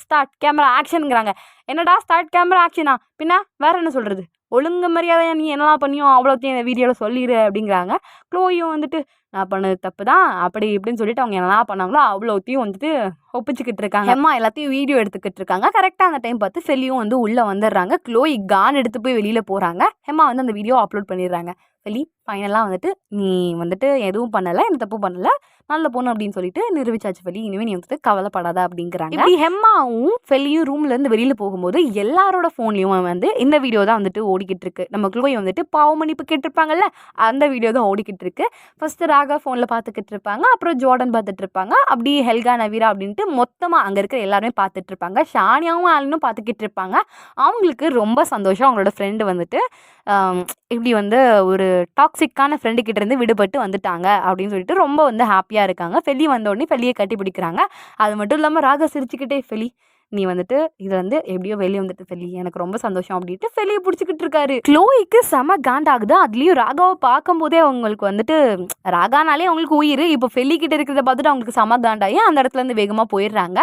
ஸ்டார்ட் கேமரா ஆக்ஷனுங்கிறாங்க. என்னடா ஸ்டார்ட் கேமரா ஆக்ஷனா, பின்ன வேற என்ன சொல்கிறது, ஒழுங்கு மரியாதையாக நீ என்னெல்லாம் பண்ணியோ அவ்வளோத்தையும் இந்த வீடியோவில் சொல்லிடு அப்படிங்கிறாங்க. க்ளோயும் வந்துட்டு நான் பண்ணது தப்பு தான் அப்படி இப்படின்னு சொல்லிட்டு அவங்க என்னெல்லாம் பண்ணாங்களோ அவ்வளோத்தையும் வந்துட்டு ஒப்பிச்சுக்கிட்டு இருக்காங்க. ஹெம்மா எல்லாத்தையும் வீடியோ எடுத்துக்கிட்டு இருக்காங்க. கரெக்டாக அந்த டைம் பார்த்து ஃபெலியும் வந்து உள்ளே வந்துடுறாங்க. க்ளோயி கான் எடுத்து போய் வெளியில் போகிறாங்க. ஹெம்மா வந்து அந்த வீடியோ அப்லோட் பண்ணிடுறாங்க. ஃபெலி ஃபைனலாக வந்துட்டு நீ வந்துட்டு எதுவும் பண்ணலை, எந்த தப்பும் பண்ணலை, நல்ல பொண்ணு அப்படின்னு சொல்லிட்டு நிரூபிச்சாச்சு ஃபெலி. இனிமேல் நீ வந்துட்டு கவலைப்படாத அப்படிங்கிறாங்க. இப்படி ஹெம்மாவும் ஃபெலியும் ரூம்லேருந்து வெளியில் போகும்போது எல்லாரோட ஃபோன்லேயும் வந்து இந்த வீடியோ தான் வந்துட்டு ஓடிக்கிட்டு இருக்கு. நம்ம க்ளோய் வந்துட்டு பாவ மன்னிப்பு கேட்டிருப்பாங்கல்ல, அந்த வீடியோ தான் ஓடிக்கிட்டு இருக்கு. ஃபர்ஸ்ட் ராகா ஃபோனில் பார்த்துக்கிட்டு இருப்பாங்க, அப்புறம் ஜோர்டன் பார்த்துட்டு இருப்பாங்க, அப்படி ஹெல்கா நவீரா அப்படின்ட்டு மொத்தமாக அங்கே இருக்கிற எல்லாருமே பார்த்துட்டு இருப்பாங்க. ஷானியாவும் ஆலினும் பார்த்துக்கிட்டு இருப்பாங்க. அவங்களுக்கு ரொம்ப சந்தோஷம், அவங்களோட ஃப்ரெண்டு வந்துட்டு இப்படி வந்து ஒரு டாக்ஸிக்கான ஃப்ரெண்டு கிட்ட இருந்து விடுபட்டு வந்துட்டாங்க அப்படின்னு சொல்லிட்டு ரொம்ப வந்து ஹாப்பியாக இருக்காங்க. ஃபெலி வந்த உடனே ஃபெலியை கட்டி பிடிக்கிறாங்க. அது மட்டும் இல்லாமல் ராகா சிரிச்சுக்கிட்டே, ஃபெலி நீ வந்துட்டு இதில் வந்து எப்படியோ வெளியே வந்துட்டு ஃபெலி, எனக்கு ரொம்ப சந்தோஷம் அப்படின்ட்டு ஃபெலியை பிடிச்சிக்கிட்டு இருக்காரு. க்ளோய்க்கு செம காண்டாகுது. அதுலேயும் ராகாவை பார்க்கும்போதே அவங்களுக்கு வந்துட்டு ராகானாலே அவங்களுக்கு உயிர். இப்போ ஃபெலி கிட்ட இருக்கிறத பார்த்துட்டு அவங்களுக்கு செம காண்டாகி அந்த இடத்துல இருந்து வேகமாக போயிடுறாங்க.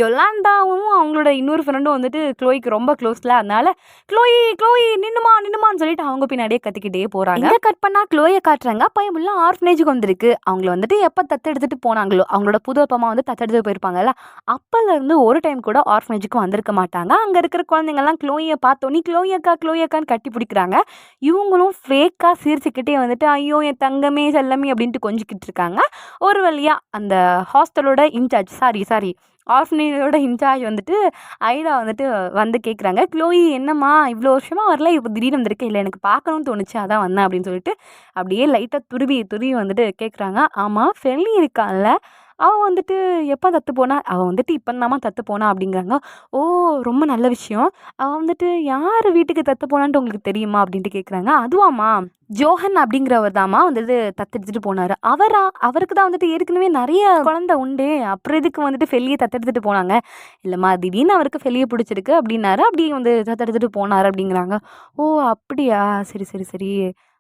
யொலாண்டாவும் அவங்களோட இன்னொரு ஃப்ரெண்டும் வந்துட்டு க்ளோய்க்கு ரொம்ப க்ளோஸில், அதனால க்ளோயி நின்னுமான்னு சொல்லிட்டு அவங்க பின்னாடியே கத்திக்கிட்டே போகிறாங்க. இதை கட் பண்ணால் க்ளோயை காட்டுறாங்க. பையமுள்ள ஆர்ஃபனேஜுக்கு வந்திருக்கு. அவங்கள வந்துட்டு எப்போ தத்தெடுத்துட்டு போனாங்களோ, அவங்களோட புது அப்பமா வந்து தத்தெடுத்து போயிருப்பாங்கல்ல, அப்போலேருந்து ஒரு டைம் கூட ஆர்ஃபனேஜுக்கு வந்திருக்க மாட்டாங்க. அங்கே இருக்கிற குழந்தைங்கள்லாம் க்ளோயை பார்த்தோன்னே க்ளோயாக்கான்னு கட்டி பிடிக்கிறாங்க. இவங்களும் ஃபேக்காக சிரிச்சுக்கிட்டே வந்துட்டு ஐயோ என் தங்கமே செல்லமே அப்படின்ட்டு கொஞ்சிக்கிட்டு இருக்காங்க. ஒரு வழியாக அந்த ஹாஸ்டலோட இன்சார்ஜ் சாரி ஆர்ஃபனேஜோட இன்சார்ஜ் வந்துட்டு ஐடா வந்துட்டு வந்து கேட்குறாங்க, க்ளோயி என்னம்மா இவ்வளோ வருஷமாக வரல, இப்போ திடீர்னு வந்திருக்கு, இல்லை எனக்கு பார்க்கணும்னு தோணுச்சு அதான் வந்தேன் அப்படின்னு சொல்லிட்டு அப்படியே லைட்டாக துருவி வந்துட்டு கேட்குறாங்க. ஆமாம் ஃபெலி இருக்கான்ல, அவன் வந்துட்டு எப்போ தத்து போனா, அவன் வந்துட்டு இப்போ தாம்மா தத்து போனா அப்படிங்கிறாங்க. ஓ ரொம்ப நல்ல விஷயம். அவன் வந்துட்டு யார் வீட்டுக்கு தத்து போனான்ட்டு உங்களுக்கு தெரியுமா அப்படின்ட்டு கேட்குறாங்க. அதுவாம்மா ஜோஹன் அப்படிங்கிறவர் தாம்மா வந்துட்டு தத்தெடுத்துட்டு போனார். அவருக்கு தான் வந்துட்டு ஏற்கனவே நிறைய குழந்தை உண்டு, அப்புறம் இதுக்கு வந்துட்டு ஃபெலியை தத்தெடுத்துட்டு போனாங்க. இல்லைம்மா திடீர்னு அவருக்கு ஃபெலியை பிடிச்சிருக்கு அப்படின்னாரு, அப்படியே வந்து தத்தெடுத்துட்டு போனார் அப்படிங்கிறாங்க. ஓ அப்படியா, சரி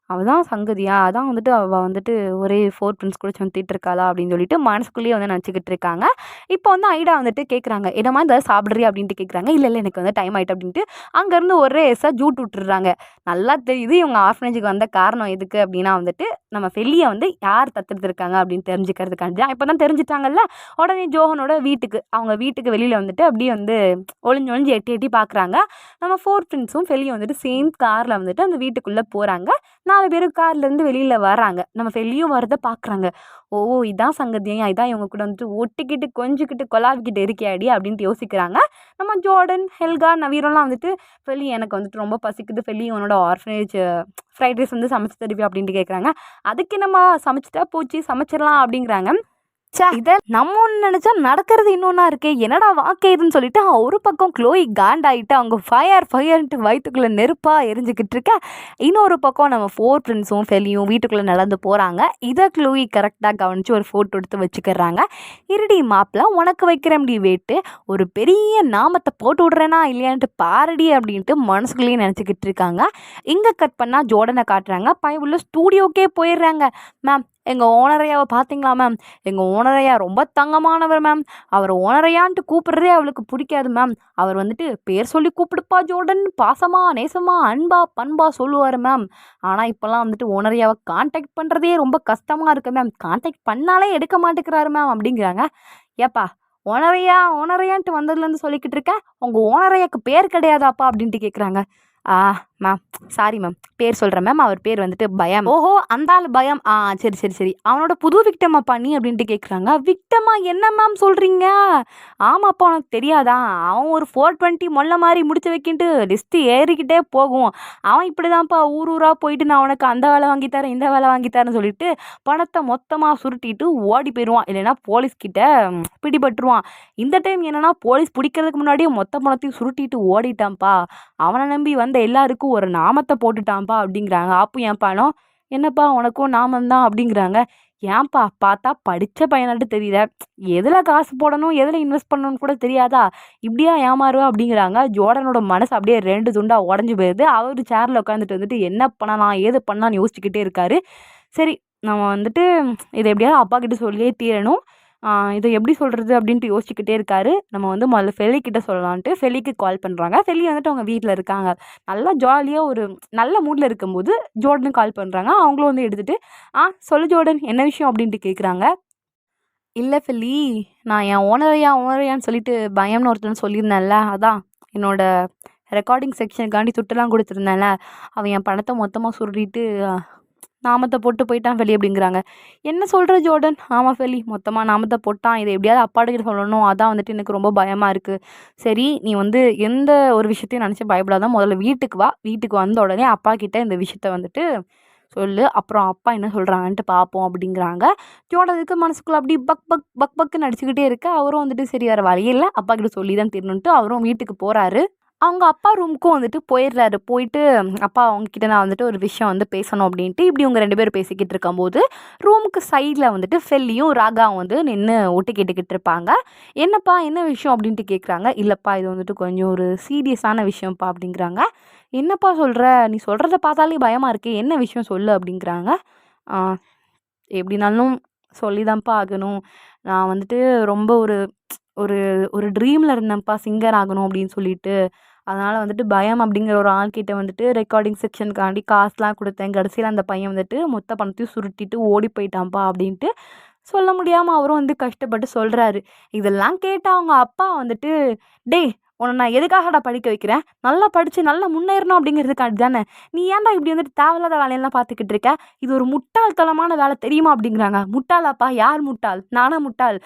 அவள் தான் சங்கதியா, அதான் வந்துட்டு அவள் வந்துட்டு ஒரே 4 ஃப்ரெண்ட்ஸ் கூட சுற்றிட்டு இருக்காளா அப்படின்னு சொல்லிட்டு மனசுக்குள்ளேயே வந்து நினச்சிக்கிட்டு இருக்காங்க. இப்போ வந்து ஐடா வந்துட்டு கேட்குறாங்க, என்னம்மா ஏதாவது சாப்பிட்றியா அப்படின்ட்டு கேட்குறாங்க. இல்லை எனக்கு வந்து டைம் ஆகிட்டு அப்படின்ட்டு அங்கேருந்து ஒரே ஜூட் விட்டுறாங்க. நல்லா தெரியுது இவங்க ஆர்ஃபனேஜுக்கு வந்த காரணம் எதுக்கு அப்படின்னா வந்துட்டு நம்ம ஃபெலியை வந்து யார் தத்தெடுத்துருக்காங்க அப்படின்னு தெரிஞ்சுக்கிறதுக்காண்டி தான். இப்போ தான் தெரிஞ்சுட்டாங்கல்ல, உடனே ஜோஹனோட அவங்க வீட்டுக்கு வெளியில் வந்துட்டு அப்படியே வந்து ஒளிஞ்சு எட்டி பார்க்குறாங்க. நம்ம 4 ஃப்ரெண்ட்ஸும் ஃபெலியை வந்துட்டு சேம் காரில் வந்துட்டு அந்த வீட்டுக்குள்ளே போகிறாங்க. 4 பேரும் கார்லேருந்து வெளியில் வராங்க. நம்ம ஃபெலியும் வரதை பார்க்குறாங்க. ஓ இதான் சங்கதியா, இதான் இவங்க கூட வந்துட்டு ஒட்டிக்கிட்டு கொஞ்சிக்கிட்டு கொலாவிக்கிட்டு இருக்கியாடி அப்படின்ட்டு யோசிக்கிறாங்க. நம்ம ஜோர்டன் ஹெல்கா நவீரெல்லாம் வந்துட்டு ஃபெலி எனக்கு வந்துட்டு ரொம்ப பசிக்குது ஃபெலி, உன்னோட ஆர்ஃபனேஜ் ஃப்ரைட் ரைஸ் வந்து சமைச்சு தருவியா அப்படின்ட்டு கேட்குறாங்க. அதுக்கு என்னம்மா சமைச்சிட்டா போச்சு, சமைச்சிடலாம் அப்படிங்கிறாங்க. இதை நம்ம ஒன்று நினச்சா நடக்கிறது இன்னொன்னா இருக்கே, என்னடா வாக்கேதுன்னு சொல்லிட்டு ஒரு பக்கம் க்ளோய் காண்டாயிட்டு அவங்க ஃபயர்ன்ட்டு வயிற்றுக்குள்ளே நெருப்பாக எரிஞ்சுக்கிட்டு இருக்க, இன்னொரு பக்கம் நம்ம 4 ஃப்ரெண்ட்ஸும் ஃபெலியும் வீட்டுக்குள்ளே நடந்து போகிறாங்க. இதை க்ளோய் கரெக்டாக கவனித்து ஒரு ஃபோட்டோ எடுத்து வச்சுக்கிறாங்க. இருடி மாப்பிள்ள உனக்கு வைக்கிறேன்டி வெயிட்டு, ஒரு பெரிய நாமத்தை போட்டு விட்றேனா இல்லையான்ட்டு பாரடி அப்படின்ட்டு மனசுக்குள்ளேயே நினச்சிக்கிட்டு இருக்காங்க. இங்கே கட் பண்ணால் ஜோர்டனை காட்டுறாங்க. உள்ள ஸ்டூடியோக்கே போயிடுறாங்க. மேம் எங்கள் ஓனரையாவை பார்த்தீங்களா மேம், எங்கள் ஓனரையா ரொம்ப தங்கமானவர் மேம், அவர் ஓனரையான்ட்டு கூப்பிட்றதே அவளுக்கு பிடிக்காது மேம், அவர் வந்துட்டு பேர் சொல்லி கூப்பிடுப்பா ஜோர்டன், பாசமா நேசமா அன்பா பண்பா சொல்லுவார் மேம், ஆனால் இப்போல்லாம் வந்துட்டு ஓனரையாவை கான்டாக்ட் பண்ணுறதே ரொம்ப கஷ்டமாக இருக்குது மேம், கான்டாக்ட் பண்ணாலே எடுக்க மாட்டேங்கிறாரு மேம் அப்படிங்கிறாங்க. ஏப்பா ஓனரையான்ட்டு வந்ததுலேருந்து சொல்லிக்கிட்டு இருக்கேன், உங்கள் ஓனரையாக்கு பேர் கிடையாதாப்பா அப்படின்ட்டு கேட்குறாங்க. மேம் சாரி மேம், பேர் சொல்கிறேன் மேம், அவர் பேர் வந்துட்டு பயம். ஓஹோ அந்த ஆள் பயம், சரி அவனோட புது விக்டமா பண்ணி அப்படின்ட்டு கேட்குறாங்க. விக்டமா என்ன மேம் சொல்கிறீங்க? ஆமாப்பா உனக்கு தெரியாதா, அவன் ஒரு 420 மொல்ல மாதிரி முடிச்சு வைக்கிட்டு லிஸ்ட்டு ஏறிக்கிட்டே போகும், அவன் இப்படி தான்ப்பா ஊராக போயிட்டு நான் உனக்கு அந்த வேலை வாங்கித்தரேன் இந்த வேலை வாங்கித்தரேன்னு சொல்லிட்டு பணத்தை மொத்தமாக சுருட்டிட்டு ஓடி போயிடுவான், இல்லைன்னா போலீஸ்கிட்ட பிடிபட்டுருவான். இந்த டைம் என்னன்னா போலீஸ் பிடிக்கிறதுக்கு முன்னாடியே மொத்த பணத்தையும் சுருட்டிட்டு ஓடிட்டான்ப்பா, அவனை நம்பி வந்த எல்லாருக்கும் ஒரு நாமத்தை போட்டுட்டான்ப்பா அப்படிங்கிறாங்க. அப்போ என் பணம் என்னப்பா உனக்கும் நாமந்தான் அப்படிங்கிறாங்க. ஏன்பா பார்த்தா படித்த பையனாட்டு தெரியல, எதில் காசு போடணும் எதில் இன்வெஸ்ட் பண்ணணும்னு கூட தெரியாதா, இப்படியா ஏமாறுவா அப்படிங்கிறாங்க. ஜோர்டனோட மனசு அப்படியே 2 துண்டாக உடஞ்சி போயிடுது. அவர் சேரில் உட்காந்துட்டு வந்துட்டு என்ன பண்ணலாம் ஏது பண்ணலான்னு யோசிச்சுக்கிட்டே இருக்காரு. சரி நம்ம வந்துட்டு இதை எப்படியாவது அப்பா கிட்ட சொல்லியே தீரணும், இதை எப்படி சொல்கிறது அப்படின்ட்டு யோசிச்சுக்கிட்டே இருக்காரு. நம்ம வந்து முதல்ல ஃபெலிக்கிட்ட சொல்லலான்ட்டு ஃபெலிக்கு கால் பண்ணுறாங்க. ஃபெலி வந்துட்டு அவங்க வீட்டில் இருக்காங்க. நல்லா ஜாலியாக ஒரு நல்ல மூடில் இருக்கும்போது ஜோர்டன் கால் பண்ணுறாங்க. அவங்களும் வந்து எடுத்துகிட்டு சொல்லு ஜோர்டன் என்ன விஷயம் அப்படின்ட்டு கேட்குறாங்க. இல்லை ஃபெலி, நான் என் ஓனரையான்னு சொல்லிட்டு பயம்னு ஒருத்தன் சொல்லியிருந்தேன்ல, அதான் என்னோட ரெக்கார்டிங் செக்ஷனுக்காண்டி துட்டெல்லாம் கொடுத்துருந்தேன்ல, அவன் என் பணத்தை மொத்தமாக சுருட்டிட்டு நாமத்தை போட்டு போயிட்டான் ஃபெலி அப்படிங்கிறாங்க. என்ன சொல்கிற ஜோர்டன்? ஆமாம் ஃபெலி, மொத்தமாக நாமத்தை போட்டான். இதை எப்படியாவது அப்பாட்ட சொல்லணும், அதான் வந்துட்டு எனக்கு ரொம்ப பயமாக இருக்குது. சரி, நீ வந்து எந்த ஒரு விஷயத்தையும் நினச்சி பயப்படாதான், முதல்ல வீட்டுக்கு வா. வீட்டுக்கு வந்த உடனே அப்பா கிட்ட இந்த விஷயத்த வந்துட்டு சொல்லு, அப்புறம் அப்பா என்ன சொல்கிறாங்கன்ட்டு பார்ப்போம் அப்படிங்கிறாங்க. ஜோர்டனுக்கு மனசுக்குள்ளே அப்படி பக் பக் பக் பக்குன்னு அடிச்சுக்கிட்டே இருக்கு. அவரும் வந்துட்டு சரி வேறு வழியில்லை, அப்பா கிட்ட சொல்லி தான் தீரணுன்ட்டு அவரும் வீட்டுக்கு போகிறாரு. அவங்க அப்பா ரூமுக்கும் வந்துட்டு போயிடுறாரு. போயிட்டு அப்பா அவங்கக்கிட்ட நான் வந்துட்டு ஒரு விஷயம் வந்து பேசணும் அப்படின்ட்டு இப்படி இவங்க 2 பேரும் பேசிக்கிட்டு இருக்கும்போது ரூமுக்கு சைடில் வந்துட்டு ஃபெல்லியும் ராகாவும் வந்து நின்று ஒட்டு கேட்டுக்கிட்டு இருப்பாங்க. என்னப்பா என்ன விஷயம் அப்படின்ட்டு கேட்குறாங்க. இல்லைப்பா இது வந்துட்டு கொஞ்சம் ஒரு சீரியஸான விஷயம்ப்பா அப்படிங்கிறாங்க. என்னப்பா சொல்கிற? நீ சொல்கிறத பார்த்தாலே பயமாக இருக்கே, என்ன விஷயம் சொல்லு அப்படிங்கிறாங்க. எப்படினாலும் சொல்லி தான்ப்பா ஆகணும். நான் வந்துட்டு ரொம்ப ஒரு ஒரு ஒரு ட்ரீமில் இருந்தேன்ப்பா, சிங்கர் ஆகணும் அப்படின்னு சொல்லிட்டு. அதனால் வந்துட்டு பயம் அப்படிங்கிற ஒரு ஆள்கிட்ட வந்துட்டு ரெக்கார்டிங் செக்ஷனுக்காண்டி காசுலாம் கொடுத்தேன். கடைசியில் அந்த பையன் வந்துட்டு மொத்த பணத்தையும் சுருட்டிட்டு ஓடி போயிட்டான்ப்பா அப்படின்ட்டு சொல்ல முடியாமல் அவரும் வந்து கஷ்டப்பட்டு சொல்கிறாரு. இதெல்லாம் கேட்டு அவங்க அப்பா வந்துட்டு, டேய் உன்னை நான் எதுக்காகடா படிக்க வைக்கிறேன்? நல்லா படித்து நல்லா முன்னேறணும் அப்படிங்கிறதுக்காண்டி தானே. நீ ஏன்டா இப்படி வந்துட்டு தேவையில்லாத வேலையெல்லாம் பார்த்துக்கிட்டு இருக்க? இது ஒரு முட்டாள்தனமான வேலை தெரியுமா அப்படிங்கிறாங்க. முட்டாளாப்பா? யார் முட்டாள்? நானா முட்டாள்?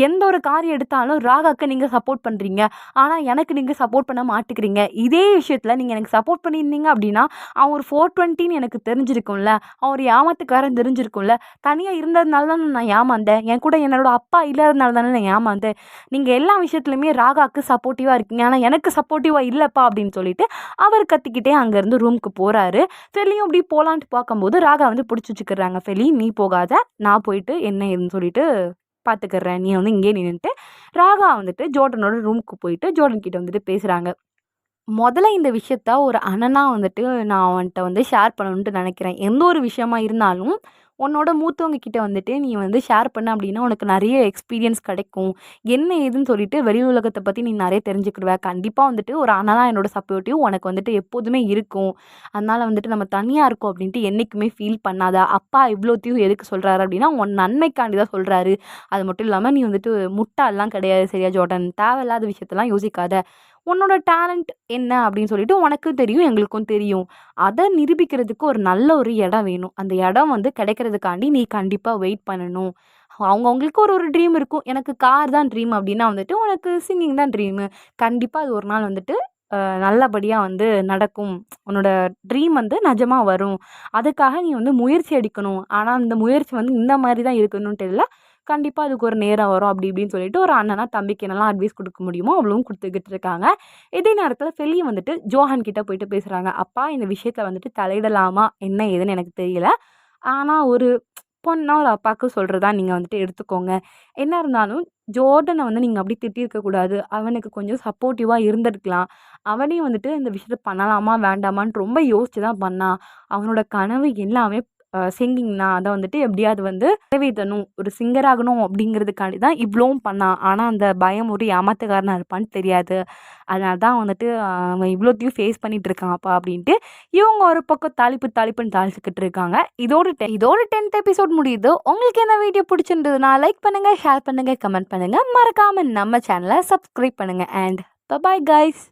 எந்த ஒரு காரியம் எடுத்தாலும் ராகாக்கு நீங்கள் சப்போர்ட் பண்ணுறீங்க, ஆனால் எனக்கு நீங்கள் சப்போர்ட் பண்ண மாட்டேங்கிறீங்க. இதே விஷயத்தில் நீங்கள் எனக்கு சப்போர்ட் பண்ணியிருந்தீங்க அப்படின்னா அவன் ஒரு 420ன்னு எனக்கு தெரிஞ்சிருக்கும்ல, அவன் ஒரு ஏமாத்துக்காரன் தெரிஞ்சிருக்கும்ல. தனியாக இருந்ததுனால தானே நான் ஏமாந்தேன், என் கூட என்னோட அப்பா இல்லாததுனால தானே நான் ஏமாந்தேன். நீங்கள் எல்லா விஷயத்துலையுமே ராகாவுக்கு சப்போர்ட்டிவாக இருக்கீங்க, ஆனால் எனக்கு சப்போர்ட்டிவாக இல்லைப்பா அப்படின்னு சொல்லிட்டு அவர் கத்திக்கிட்டே அங்கேருந்து ரூமுக்கு போகிறாரு. ஃபெலியும் அப்படி போகலான்ட்டு பார்க்கும்போது ராகா வந்து பிடிச்சி வச்சுக்கிறாங்க. ஃபெலி நீ போகாத, நான் போயிட்டு என்ன ஏதுன்னு சொல்லிட்டு பார்த்துக்கிறேன், நீ வந்து இங்கே நின்றுட்டு. ராகா வந்துட்டு ஜோர்டனோட ரூமுக்கு போயிட்டு ஜோர்டன் கிட்ட வந்துட்டு பேசுகிறாங்க. முதல்ல இந்த விஷயத்த ஒரு அண்ணனா வந்துட்டு நான் அவன்கிட்ட வந்து ஷேர் பண்ணணுன்ட்டு நினைக்கிறேன். எந்த ஒரு விஷயமா இருந்தாலும் உன்னோட மூத்தவங்க கிட்ட வந்துட்டு நீ வந்து ஷேர் பண்ண அப்படின்னா உனக்கு நிறைய எக்ஸ்பீரியன்ஸ் கிடைக்கும். என்ன ஏதுன்னு சொல்லிட்டு வெளி உலகத்தை பற்றி நீ நிறைய தெரிஞ்சுக்கிடுவ. கண்டிப்பாக வந்துட்டு ஒரு அண்ணனா என்னோட சப்போர்ட்டிவ் உனக்கு வந்துட்டு எப்போதுமே இருக்கும். அதனால வந்துட்டு நம்ம தனியாக இருக்கோம் அப்படின்ட்டு என்றைக்குமே ஃபீல் பண்ணாத. அப்பா இவ்வளோத்தையும் எதுக்கு சொல்கிறாரு அப்படின்னா உன் நன்மைக்காண்டி தான் சொல்கிறாரு. அது மட்டும் இல்லாமல் நீ வந்துட்டு முட்டாள்லாம் கிடையாது சரியா ஜோர்டன்? தேவையில்லாத விஷயத்தெல்லாம் யோசிக்காத. உன்னோட டேலண்ட் என்ன அப்படின்னு சொல்லிட்டு உனக்கு தெரியும், எங்களுக்கும் தெரியும். அதை நிரூபிக்கிறதுக்கு ஒரு நல்ல ஒரு இடம் வேணும். அந்த இடம் வந்து கிடைக்கிறதுக்காண்டி நீ கண்டிப்பாக வெயிட் பண்ணணும். அவங்கவுங்களுக்கு ஒரு ஒரு ட்ரீம் இருக்கும். எனக்கு கார் தான் ட்ரீம் அப்படின்னா வந்துட்டு உனக்கு சிங்கிங் தான் ட்ரீமு. கண்டிப்பாக அது ஒரு நாள் வந்துட்டு நல்லபடியாக வந்து நடக்கும். உன்னோட ட்ரீம் வந்து நிஜமாக வரும். அதுக்காக நீ வந்து முயற்சி எடுக்கணும். ஆனால் அந்த முயற்சி வந்து இந்த மாதிரி தான் இருக்கணுன்ட்டு இல்லை. கண்டிப்பாக அதுக்கு ஒரு நேரம் வரும் அப்படி இப்படின்னு சொல்லிட்டு ஒரு அண்ணனா தம்பிக்கு என்னெல்லாம் அட்வைஸ் கொடுக்க முடியுமோ அவ்வளவும் கொடுத்துக்கிட்டு இருக்காங்க. இதே நேரத்தில் ஃபெலி வந்துட்டு ஜோஹன் கிட்ட போயிட்டு பேசுகிறாங்க. அப்பா இந்த விஷயத்தில் வந்துட்டு தலையிடலாமா என்ன ஏதுன்னு எனக்கு தெரியல. ஆனால் ஒரு பொண்ணா ஒரு அப்பாவுக்கு சொல்கிறதா நீங்கள் வந்துட்டு எடுத்துக்கோங்க. என்ன இருந்தாலும் ஜோர்டனை வந்து நீங்கள் அப்படி திட்டியிருக்கக்கூடாது. அவனுக்கு கொஞ்சம் சப்போர்ட்டிவாக இருந்திருக்கலாம். அவனையும் வந்துட்டு இந்த விஷயத்த பண்ணலாமா வேண்டாமான்னு ரொம்ப யோசிச்சு தான் பண்ணான். அவனோட கனவு எல்லாமே சிங்கிங் தான். அதை வந்துட்டு எப்படியாவது வந்து நிறைவேற்றணும், ஒரு சிங்கர் ஆகணும் அப்படிங்கிறதுக்காண்டி தான் இவ்வளவும் பண்ணான். ஆனால் அந்த பயம் ஒரு ஏமாத்துக்காரனாக இருப்பான்னு தெரியாது. அதனால தான் வந்துட்டு அவன் இவ்வளோத்தையும் ஃபேஸ் பண்ணிட்டு இருக்கான்ப்பா அப்படின்ட்டு இவங்க ஒரு பக்கம் தாளிப்புன்னு தாளிச்சுக்கிட்டு இருக்காங்க. இதோட 10th எபிசோட் முடியுது. உங்களுக்கு என்ன வீடியோ பிடிச்சிருந்ததுன்னா லைக் பண்ணுங்கள், ஷேர் பண்ணுங்கள், கமெண்ட் பண்ணுங்கள். மறக்காமல் நம்ம சேனலை சப்ஸ்கிரைப் பண்ணுங்கள். And bye guys.